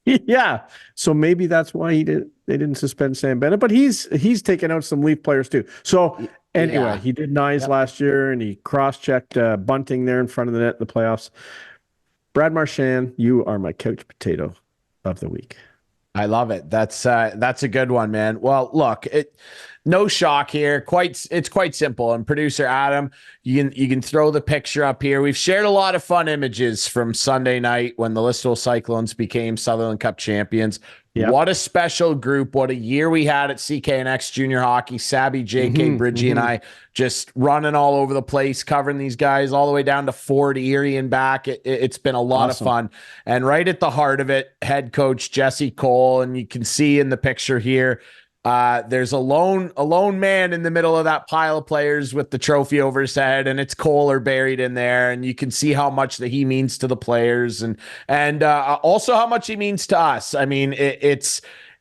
yeah. So maybe that's why they didn't suspend Sam Bennett, but he's taken out some Leaf players too. So anyway, he did nines last year and he cross-checked Bunting there in front of the net in the playoffs. Brad Marchand, you are my couch potato of the week. I love it. That's a good one, man. Well, look, no shock here. It's quite simple. And producer Adam, you can throw the picture up here. We've shared a lot of fun images from Sunday night when the Listowel Cyclones became Sutherland Cup champions. Yep. What a special group. What a year we had at CKNX Junior Hockey. Sabby, JK, Bridgie, and I just running all over the place, covering these guys all the way down to Fort Erie and back. It's been a lot of fun. And right at the heart of it, head coach Jesse Cole, and you can see in the picture here, there's a lone man in the middle of that pile of players with the trophy over his head, and it's Kohler buried in there, and you can see how much that he means to the players and also how much he means to us. I mean,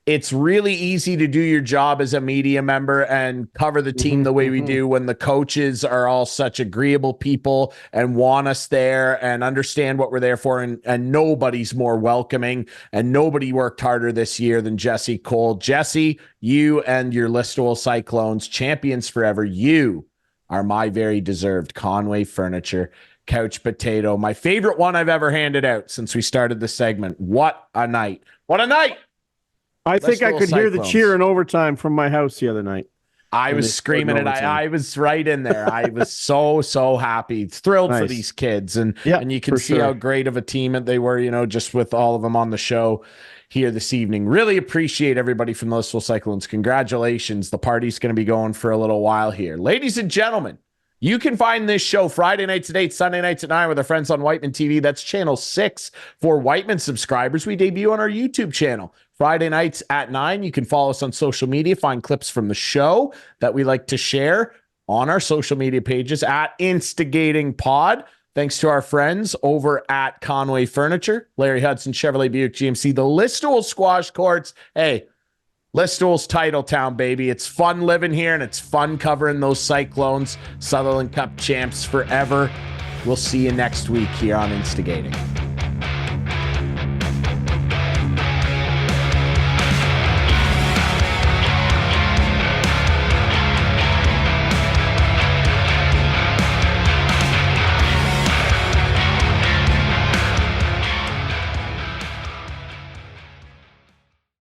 it's really easy to do your job as a media member and cover the team the way we do when the coaches are all such agreeable people and want us there and understand what we're there for. And nobody's more welcoming and nobody worked harder this year than Jesse Cole. Jesse, you and your Listowel Cyclones, champions forever. You are my very deserved Conway Furniture couch potato. My favorite one I've ever handed out since we started the segment. What a night. What a night. I think I could hear the cheer in overtime from my house the other night. I was screaming it. I was right in there. I was so happy, thrilled for these kids. And you can see how great of a team they were, just with all of them on the show here this evening. Really appreciate everybody from the Listowel Cyclones. Congratulations. The party's going to be going for a little while here. Ladies and gentlemen, you can find this show Friday nights at 8, Sunday nights at 9 with our friends on Whiteman TV. That's channel 6 for Whiteman subscribers. We debut on our YouTube channel Friday nights at 9. You can follow us on social media, find clips from the show that we like to share on our social media pages at Instigating Pod. Thanks to our friends over at Conway Furniture, Larry Hudson, Chevrolet Buick GMC, the Listowel Squash Courts. Hey, Listowel's title town, baby. It's fun living here, and it's fun covering those Cyclones. Sutherland Cup champs forever. We'll see you next week here on Instigating.